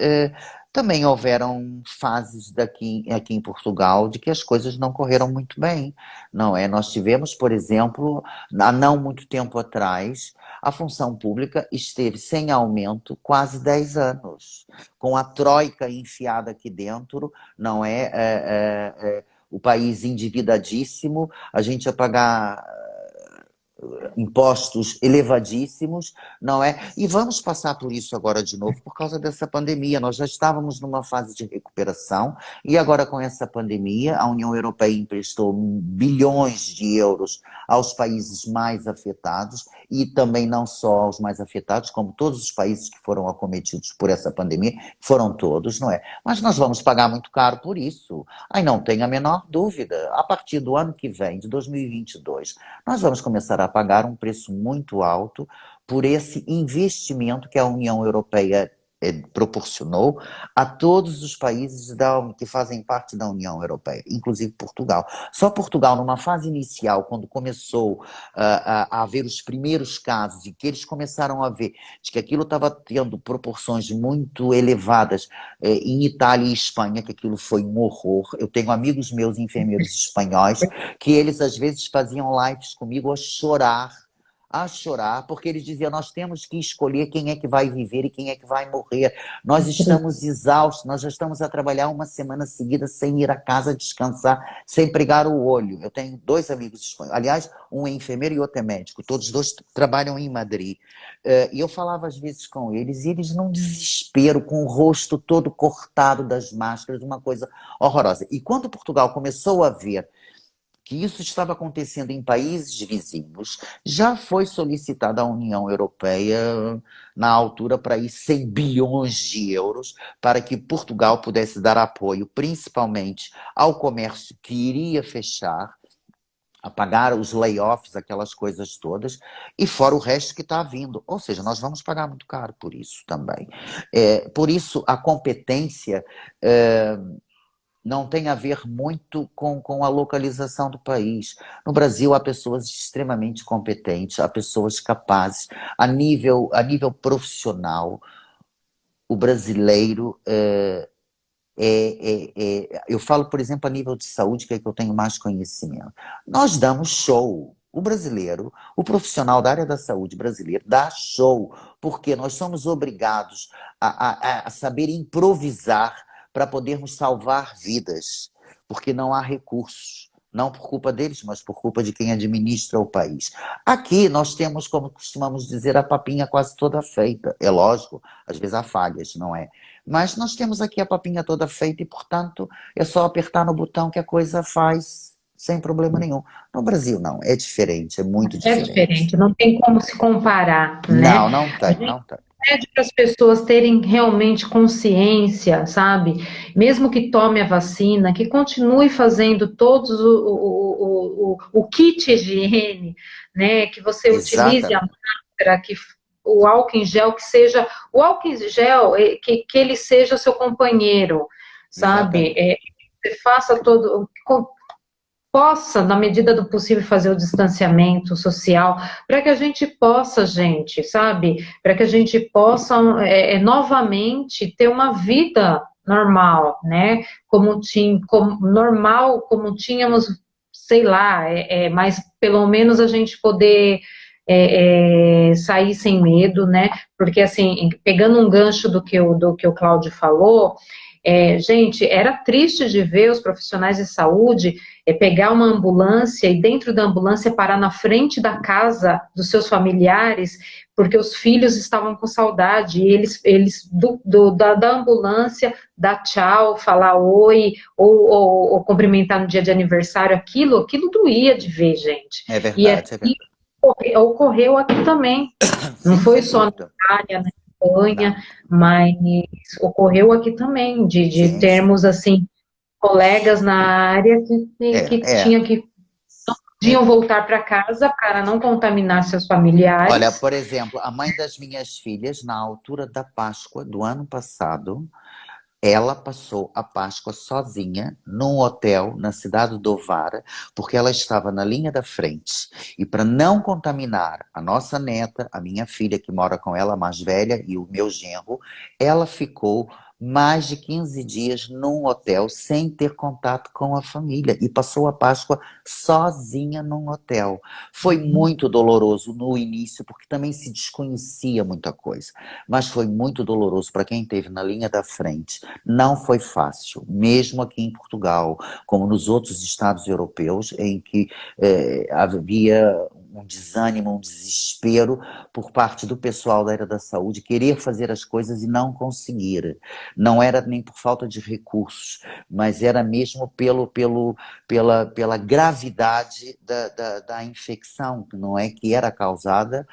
também houveram fases aqui em Portugal de que as coisas não correram muito bem, não é? Nós tivemos, por exemplo, há não muito tempo atrás, a função pública esteve sem aumento quase 10 anos, com a troika enfiada aqui dentro, não é? O país endividadíssimo, a gente ia pagar impostos elevadíssimos, não é? E vamos passar por isso agora de novo por causa dessa pandemia. Nós já estávamos numa fase de recuperação e agora com essa pandemia, a União Europeia emprestou bilhões de euros aos países mais afetados e também não só aos mais afetados, como todos os países que foram acometidos por essa pandemia, foram todos, não é? Mas nós vamos pagar muito caro por isso. Aí não tem a menor dúvida. A partir do ano que vem, de 2022, nós vamos começar a pagar um preço muito alto por esse investimento que a União Europeia proporcionou a todos os países que fazem parte da União Europeia, inclusive Portugal. Só Portugal, numa fase inicial, quando começou a haver os primeiros casos e que eles começaram a ver de que aquilo estava tendo proporções muito elevadas em Itália e Espanha, que aquilo foi um horror. Eu tenho amigos meus enfermeiros espanhóis que eles às vezes faziam lives comigo a chorar, porque eles diziam, nós temos que escolher quem é que vai viver e quem é que vai morrer. Nós estamos exaustos, nós já estamos a trabalhar uma semana seguida sem ir a casa descansar, sem pregar o olho. Eu tenho dois amigos espanhóis, aliás, um é enfermeiro e outro é médico, todos dois trabalham em Madrid. E eu falava às vezes com eles, e eles num desespero, com o rosto todo cortado das máscaras, uma coisa horrorosa. E quando Portugal começou a ver que isso estava acontecendo em países vizinhos, já foi solicitada à União Europeia, na altura, para ir 100 bilhões de euros, para que Portugal pudesse dar apoio, principalmente ao comércio que iria fechar, a pagar os layoffs, aquelas coisas todas, e fora o resto que está vindo. Ou seja, nós vamos pagar muito caro por isso também. Por isso, a competência não tem a ver muito com a localização do país. No Brasil, há pessoas extremamente competentes, há pessoas capazes, a nível profissional, o brasileiro eu falo, por exemplo, a nível de saúde, que é que eu tenho mais conhecimento. Nós damos show. O brasileiro, o profissional da área da saúde brasileiro, dá show, porque nós somos obrigados a saber improvisar para podermos salvar vidas, porque não há recursos. Não por culpa deles, mas por culpa de quem administra o país. Aqui nós temos, como costumamos dizer, a papinha quase toda feita. É lógico, às vezes há falhas, não é? Mas nós temos aqui a papinha toda feita e, portanto, é só apertar no botão que a coisa faz sem problema nenhum. No Brasil, não, é diferente, é muito É diferente. diferente, não tem como se comparar, né? Não, não A tem, gente não tem. pede para as pessoas terem realmente consciência, sabe? Mesmo que tome a vacina, que continue fazendo todos o kit higiene, né? Que você utilize a Exatamente, máscara, que o álcool em gel, que seja o álcool em gel, que ele seja seu companheiro, sabe? exatamente. Você faça todo, possa, na medida do possível, fazer o distanciamento social, para que a gente possa, gente, sabe? Para que a gente possa novamente ter uma vida normal, né? Normal, como tínhamos, sei lá, mas pelo menos a gente poder sair sem medo, né? Porque assim, pegando um gancho do que o Cláudio falou, gente, era triste de ver os profissionais de saúde pegar uma ambulância e dentro da ambulância parar na frente da casa dos seus familiares, porque os filhos estavam com saudade, e eles da ambulância, dar tchau, falar oi, ou cumprimentar no dia de aniversário, aquilo doía de ver, gente. É E verdade, é aqui verdade. ocorreu aqui também. Não Sim, foi sem só na dúvida. Itália, na Espanha, Não. mas ocorreu aqui também, de Sim, sim. termos, assim, colegas na área que É, tinha que é. podiam voltar para casa para não contaminar seus Olha, familiares. por exemplo, a mãe das minhas filhas, na altura da Páscoa do ano passado, ela passou a Páscoa sozinha num hotel na cidade do Ovara, porque ela estava na linha da frente. E para não contaminar a nossa neta, a minha filha que mora com ela, a mais velha, e o meu genro, ela ficou mais de 15 dias num hotel sem ter contato com a família e passou a Páscoa sozinha num hotel. Foi muito doloroso no início, porque também se desconhecia muita coisa, mas foi muito doloroso para quem esteve na linha da frente. Não foi fácil, mesmo aqui em Portugal, como nos outros estados europeus, em que havia um desânimo, um desespero por parte do pessoal da área da saúde, querer fazer as coisas e não conseguir. Não era nem por falta de recursos, mas era mesmo pela gravidade da infecção, não é, que era causada.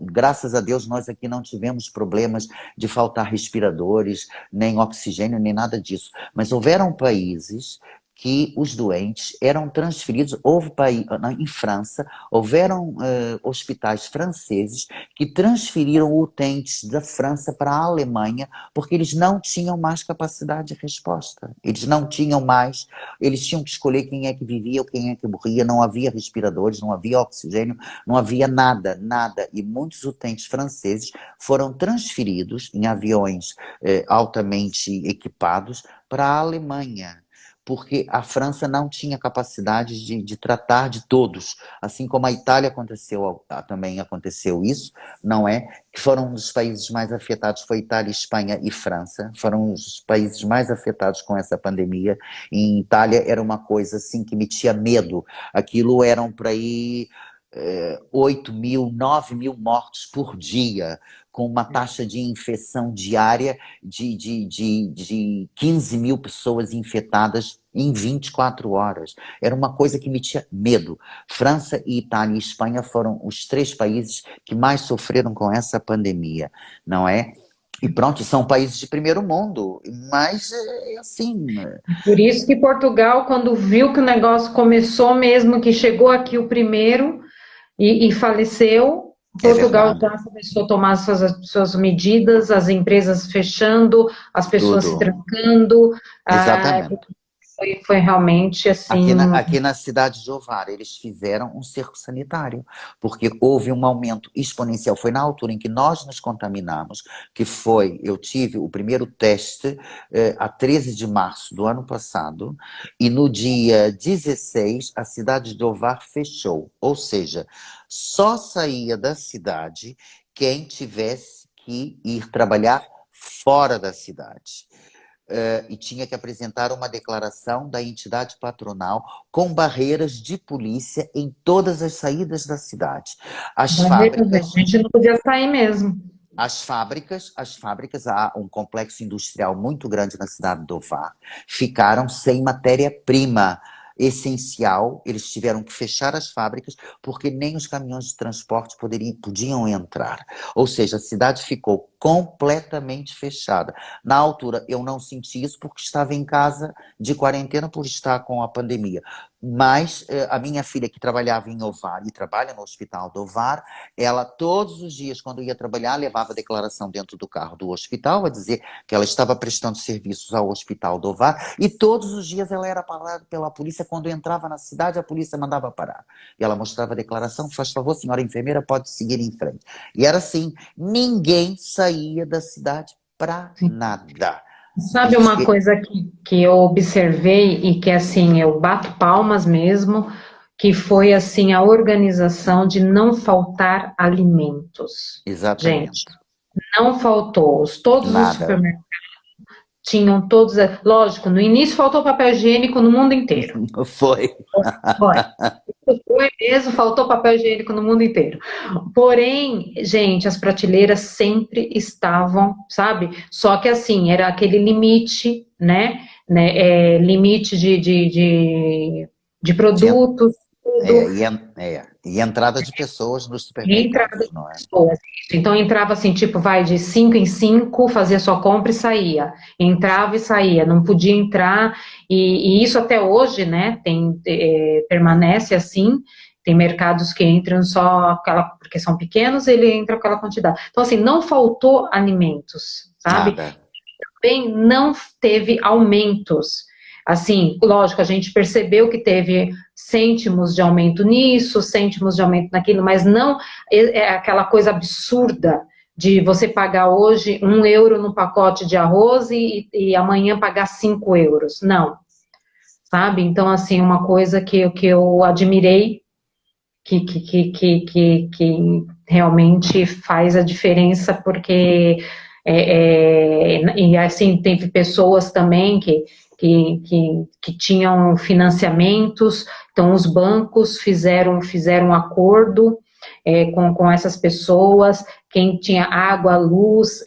Graças a Deus, nós aqui não tivemos problemas de faltar respiradores, nem oxigênio, nem nada disso. Mas houveram países que os doentes eram transferidos, em França, houveram hospitais franceses que transferiram utentes da França para a Alemanha, porque eles não tinham mais capacidade de resposta. Eles não tinham mais, eles tinham que escolher quem é que vivia ou quem é que morria, não havia respiradores, não havia oxigênio, não havia nada, nada. E muitos utentes franceses foram transferidos em aviões altamente equipados para a Alemanha, porque a França não tinha capacidade de tratar de todos, assim como a Itália também aconteceu isso, não é? Que foram um dos países mais afetados, foi Itália, Espanha e França, foram os países mais afetados com essa pandemia. Em Itália era uma coisa assim que metia medo, aquilo eram para aí 8 mil, 9 mil mortos por dia, com uma taxa de infecção diária de 15 mil pessoas infectadas em 24 horas. Era uma coisa que metia medo. França, Itália e Espanha foram os três países que mais sofreram com essa pandemia, não é? E pronto, são países de primeiro mundo, mas é assim, Por isso que Portugal, quando viu que o negócio começou mesmo, que chegou aqui o primeiro e faleceu, é Portugal verdade, já começou a tomar suas medidas, as empresas fechando, as pessoas se tudo, trancando, exatamente. foi realmente assim. Aqui na cidade de Ovar, eles fizeram um cerco sanitário, porque houve um aumento exponencial. Foi na altura em que nós nos contaminamos, que foi, eu tive o primeiro teste a 13 de março do ano passado, e no dia 16 a cidade de Ovar fechou. Ou seja, só saía da cidade quem tivesse que ir trabalhar fora da cidade e tinha que apresentar uma declaração da entidade patronal com barreiras de polícia em todas as saídas da cidade. As Barreiras, a fábricas, gente não podia sair mesmo. há um complexo industrial muito grande na cidade de Ovar, ficaram sem matéria-prima essencial, eles tiveram que fechar as fábricas porque nem os caminhões de transporte podiam entrar. Ou seja, a cidade ficou completamente fechada. Na altura eu não senti isso porque estava em casa de quarentena por estar com a pandemia. Mas a minha filha que trabalhava em Ovar e trabalha no hospital de Ovar, ela todos os dias quando ia trabalhar levava a declaração dentro do carro do hospital a dizer que ela estava prestando serviços ao hospital do Ovar e todos os dias ela era parada pela polícia. Quando entrava na cidade a polícia mandava parar e ela mostrava a declaração: faz favor, senhora enfermeira, pode seguir em frente. E era assim, ninguém saía da cidade para nada. Sabe uma coisa que eu observei e que assim eu bato palmas mesmo, que foi assim a organização de não faltar alimentos. Gente, Exatamente, não faltou. Todos os nada. supermercados tinham todos, lógico, no início faltou papel higiênico no mundo inteiro. Foi. Foi. Foi mesmo, faltou papel higiênico no mundo inteiro. Porém, gente, as prateleiras sempre estavam, sabe? Só que assim, era aquele limite, limite de Tinha, produtos, tudo, e entrada de pessoas nos e entrada supermercados, de não é? pessoas. Então entrava assim, tipo, vai de 5 em 5, fazia sua compra e saía. Entrava e saía, não podia entrar, e isso até hoje, né? Permanece assim. Tem mercados que entram só aquela, porque são pequenos, ele entra aquela quantidade. Então, assim, não faltou alimentos, sabe? Nada. Também não teve aumentos. Assim, lógico, a gente percebeu que teve cêntimos de aumento nisso, cêntimos de aumento naquilo, mas não é aquela coisa absurda de você pagar hoje 1 euro no pacote de arroz e amanhã pagar 5 euros. Não, sabe? Então, assim, uma coisa que eu admirei, que realmente faz a diferença, porque e assim teve pessoas também que tinham financiamentos, então os bancos fizeram um acordo com essas pessoas, quem tinha água, luz,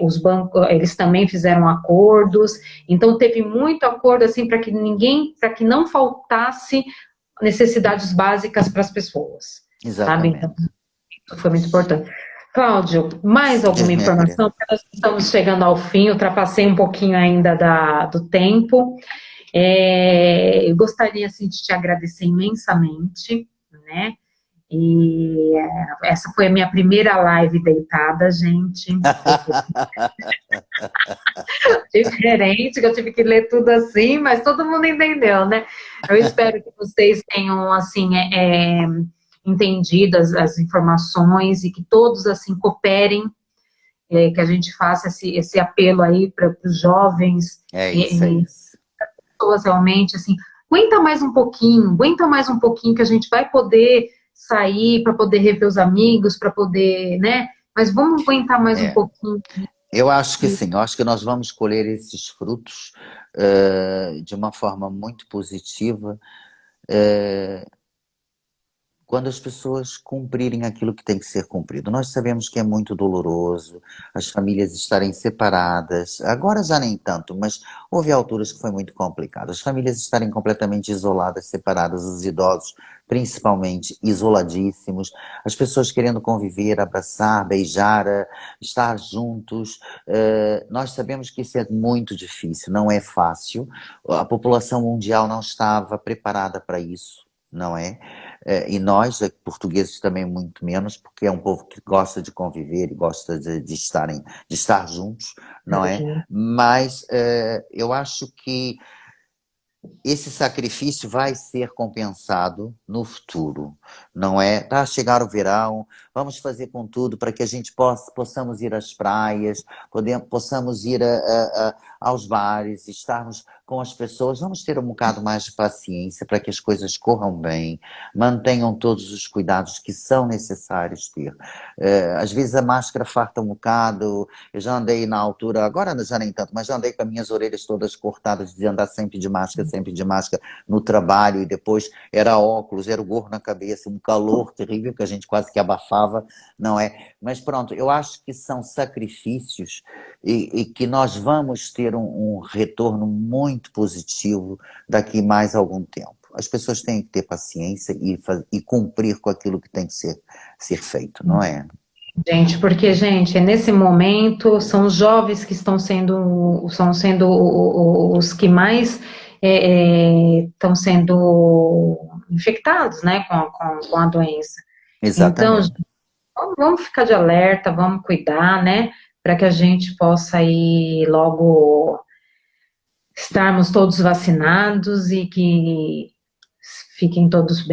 os bancos, eles também fizeram acordos, então teve muito acordo assim para que não faltasse necessidades básicas para as pessoas, sabe? Então, Exatamente. isso foi muito importante. Cláudio, mais alguma Diz, minha querida. informação? Porque nós estamos chegando ao fim, ultrapassei um pouquinho ainda do tempo. Eu gostaria, assim, de te agradecer imensamente, né? E essa foi a minha primeira live deitada, gente. Diferente, que eu tive que ler tudo assim, mas todo mundo entendeu, né? Eu espero que vocês tenham, assim, entendido as informações e que todos, assim, cooperem, que a gente faça esse apelo aí para os jovens, É isso, é isso. pessoas realmente, assim, aguenta mais um pouquinho que a gente vai poder sair, para poder rever os amigos, para poder, né? Mas vamos aguentar mais um É. pouquinho. Eu acho que sim, eu acho que nós vamos colher esses frutos de uma forma muito positiva quando as pessoas cumprirem aquilo que tem que ser cumprido. Nós sabemos que é muito doloroso as famílias estarem separadas, agora já nem tanto, mas houve alturas que foi muito complicado. As famílias estarem completamente isoladas, separadas, os idosos principalmente isoladíssimos, as pessoas querendo conviver, abraçar, beijar, estar juntos. Nós sabemos que isso é muito difícil, não é fácil. A população mundial não estava preparada para isso, não é? E nós, portugueses, também muito menos, porque é um povo que gosta de conviver e gosta de estar juntos, não é? Mas eu acho que esse sacrifício vai ser compensado no futuro, não é? Tá a chegar o verão, vamos fazer com tudo para que a gente possamos ir às praias, possamos ir aos bares, estarmos com as pessoas, vamos ter um bocado mais de paciência para que as coisas corram bem, mantenham todos os cuidados que são necessários ter. Às vezes a máscara farta um bocado, eu já andei na altura, agora já nem tanto, mas já andei com as minhas orelhas todas cortadas de andar sempre de máscara no trabalho, e depois era óculos, era o gorro na cabeça, um calor terrível que a gente quase que abafava, não é? Mas pronto, eu acho que são sacrifícios e que nós vamos ter um retorno muito positivo daqui mais algum tempo. As pessoas têm que ter paciência e cumprir com aquilo que tem que ser feito, não é? Gente, porque, gente, nesse momento são os jovens que estão sendo os que mais estão sendo infectados, né, com a doença. Então, Exatamente. vamos ficar de alerta, vamos cuidar, né, para que a gente possa ir logo estarmos todos vacinados e que fiquem todos É,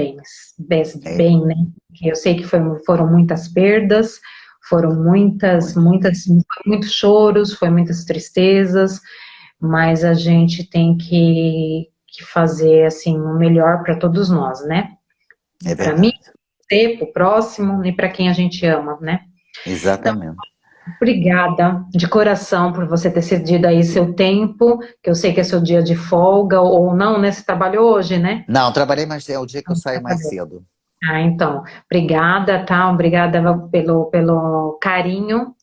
bem, né? Eu sei que foram muitas perdas, foram muitos choros, foi muitas tristezas, mas a gente tem que fazer assim o melhor para todos nós, né? é Para mim, verdade. para o próximo e para quem a gente ama, né? Então, Exatamente. obrigada de coração por você ter cedido aí seu tempo, que eu sei que é seu dia de folga ou não, né? Você trabalhou hoje, né? Não, trabalhei, mas é o dia que eu saio mais cedo. Ah, então, obrigada, tá? Obrigada pelo carinho,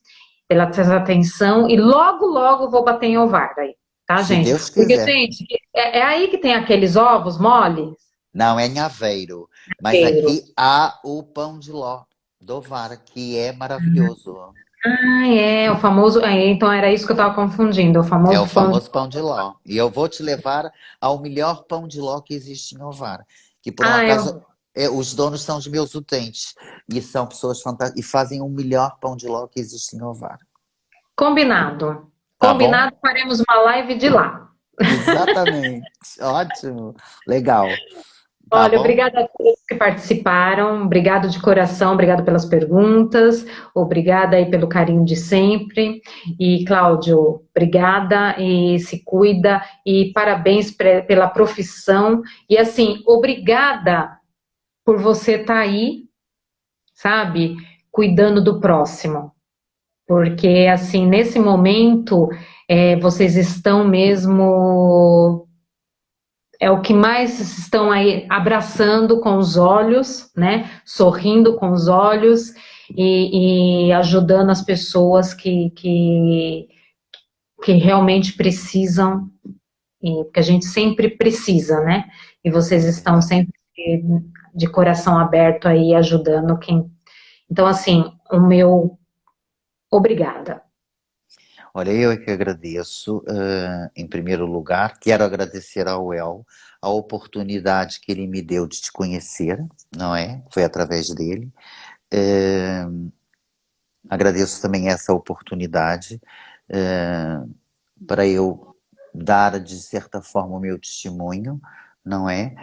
pela sua atenção e logo, logo vou bater em ovar aí, tá, Se gente? Deus Porque, quiser. gente, é aí que tem aqueles ovos moles, Não, é em Aveiro. Mas Pedro. aqui há o pão de ló do Vara, que é maravilhoso. Ah, o famoso. Então era isso que eu estava confundindo, o É o famoso pão de. famoso pão de ló. E eu vou te levar ao melhor pão de ló que existe em Ovar. Que por um Ah, acaso os donos são os meus utentes. E são pessoas fantásticas. E fazem o melhor pão de ló que existe em Ovar. Combinado. Tá bom? Combinado, faremos uma live de lá. Exatamente. Ótimo. Legal. Tá Olha, bom? obrigada a todos que participaram, obrigado de coração, obrigado pelas perguntas, obrigada aí pelo carinho de sempre. E, Cláudio, obrigada e se cuida e parabéns pela profissão. E, assim, obrigada por você estar aí, sabe, cuidando do próximo. Porque, assim, nesse momento, vocês estão mesmo é o que mais estão aí abraçando com os olhos, né? Sorrindo com os olhos e ajudando as pessoas que realmente precisam, e que a gente sempre precisa, né? E vocês É estão verdade. sempre de coração aberto aí ajudando quem. Então, assim, o meu obrigada. Olha, eu é que agradeço, em primeiro lugar, quero agradecer ao El a oportunidade que ele me deu de te conhecer, não é? Foi através dele. Eh, Agradeço também essa oportunidade, eh, para eu dar, de certa forma, o meu testemunho, não é?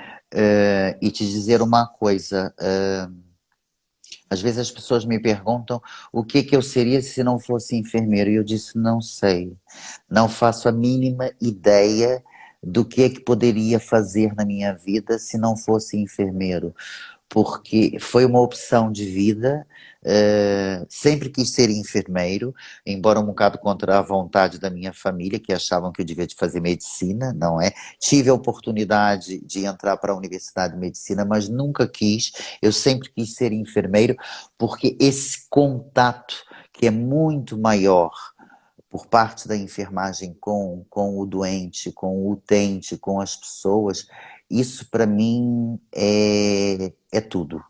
E te dizer uma coisa, às vezes as pessoas me perguntam o que que eu seria se não fosse enfermeiro, e eu disse, não sei, não faço a mínima ideia do que poderia fazer na minha vida se não fosse enfermeiro, porque foi uma opção de vida. Sempre quis ser enfermeiro, embora um bocado contra a vontade da minha família, que achavam que eu devia de fazer medicina, não é? Tive a oportunidade de entrar para a Universidade de Medicina, mas nunca quis. Eu sempre quis ser enfermeiro, porque esse contato, que é muito maior por parte da enfermagem com o doente, com o utente, com as pessoas, isso para mim é tudo.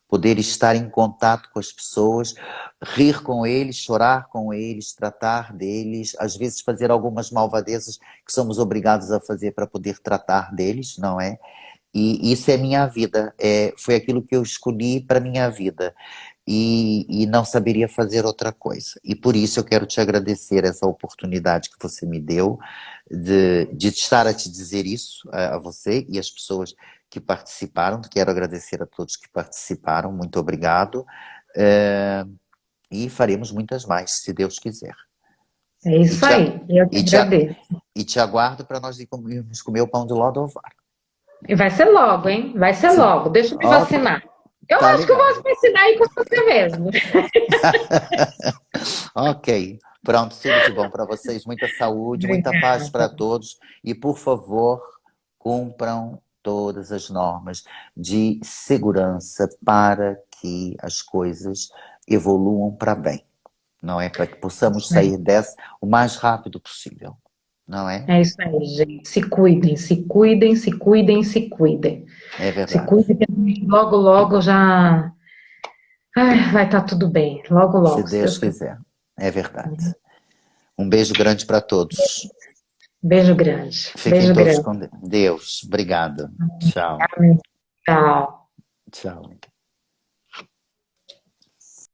Poder estar em contato com as pessoas, rir com eles, chorar com eles, tratar deles, às vezes fazer algumas malvadezas que somos obrigados a fazer para poder tratar deles, não é? E isso é minha vida, foi aquilo que eu escolhi para minha vida. E não saberia fazer outra coisa. E por isso eu quero te agradecer essa oportunidade que você me deu de estar a te dizer isso a você e as pessoas que participaram. Quero agradecer a todos que participaram, muito obrigado. E faremos muitas mais, se Deus quiser. É E isso te, aí, eu que e te, agradeço. e te aguardo para nós irmos comer o pão de ló do Ovar. E vai ser logo, hein? Vai ser Se, logo. Deixa eu me ó, vacinar. Eu tá acho que eu legal. vou vacinar aí com você mesmo. Ok, pronto, tudo de bom para vocês, muita saúde, muita paz para Obrigada. todos e, por favor, cumpram todas as normas de segurança para que as coisas evoluam para bem, não é? Para que possamos sair dessa o mais rápido possível, não é? É isso aí, gente. Se cuidem, se cuidem, se cuidem, se cuidem. É Se verdade. cuidem, que logo, logo já. Ai, vai estar tudo bem. Logo, Se logo, se Deus Deus quiser. quiser, é verdade. Um beijo grande para todos. Beijo grande. Fiquem Beijo todos grande. com Deus. Obrigado. Tchau. Amém. Tchau. Tchau.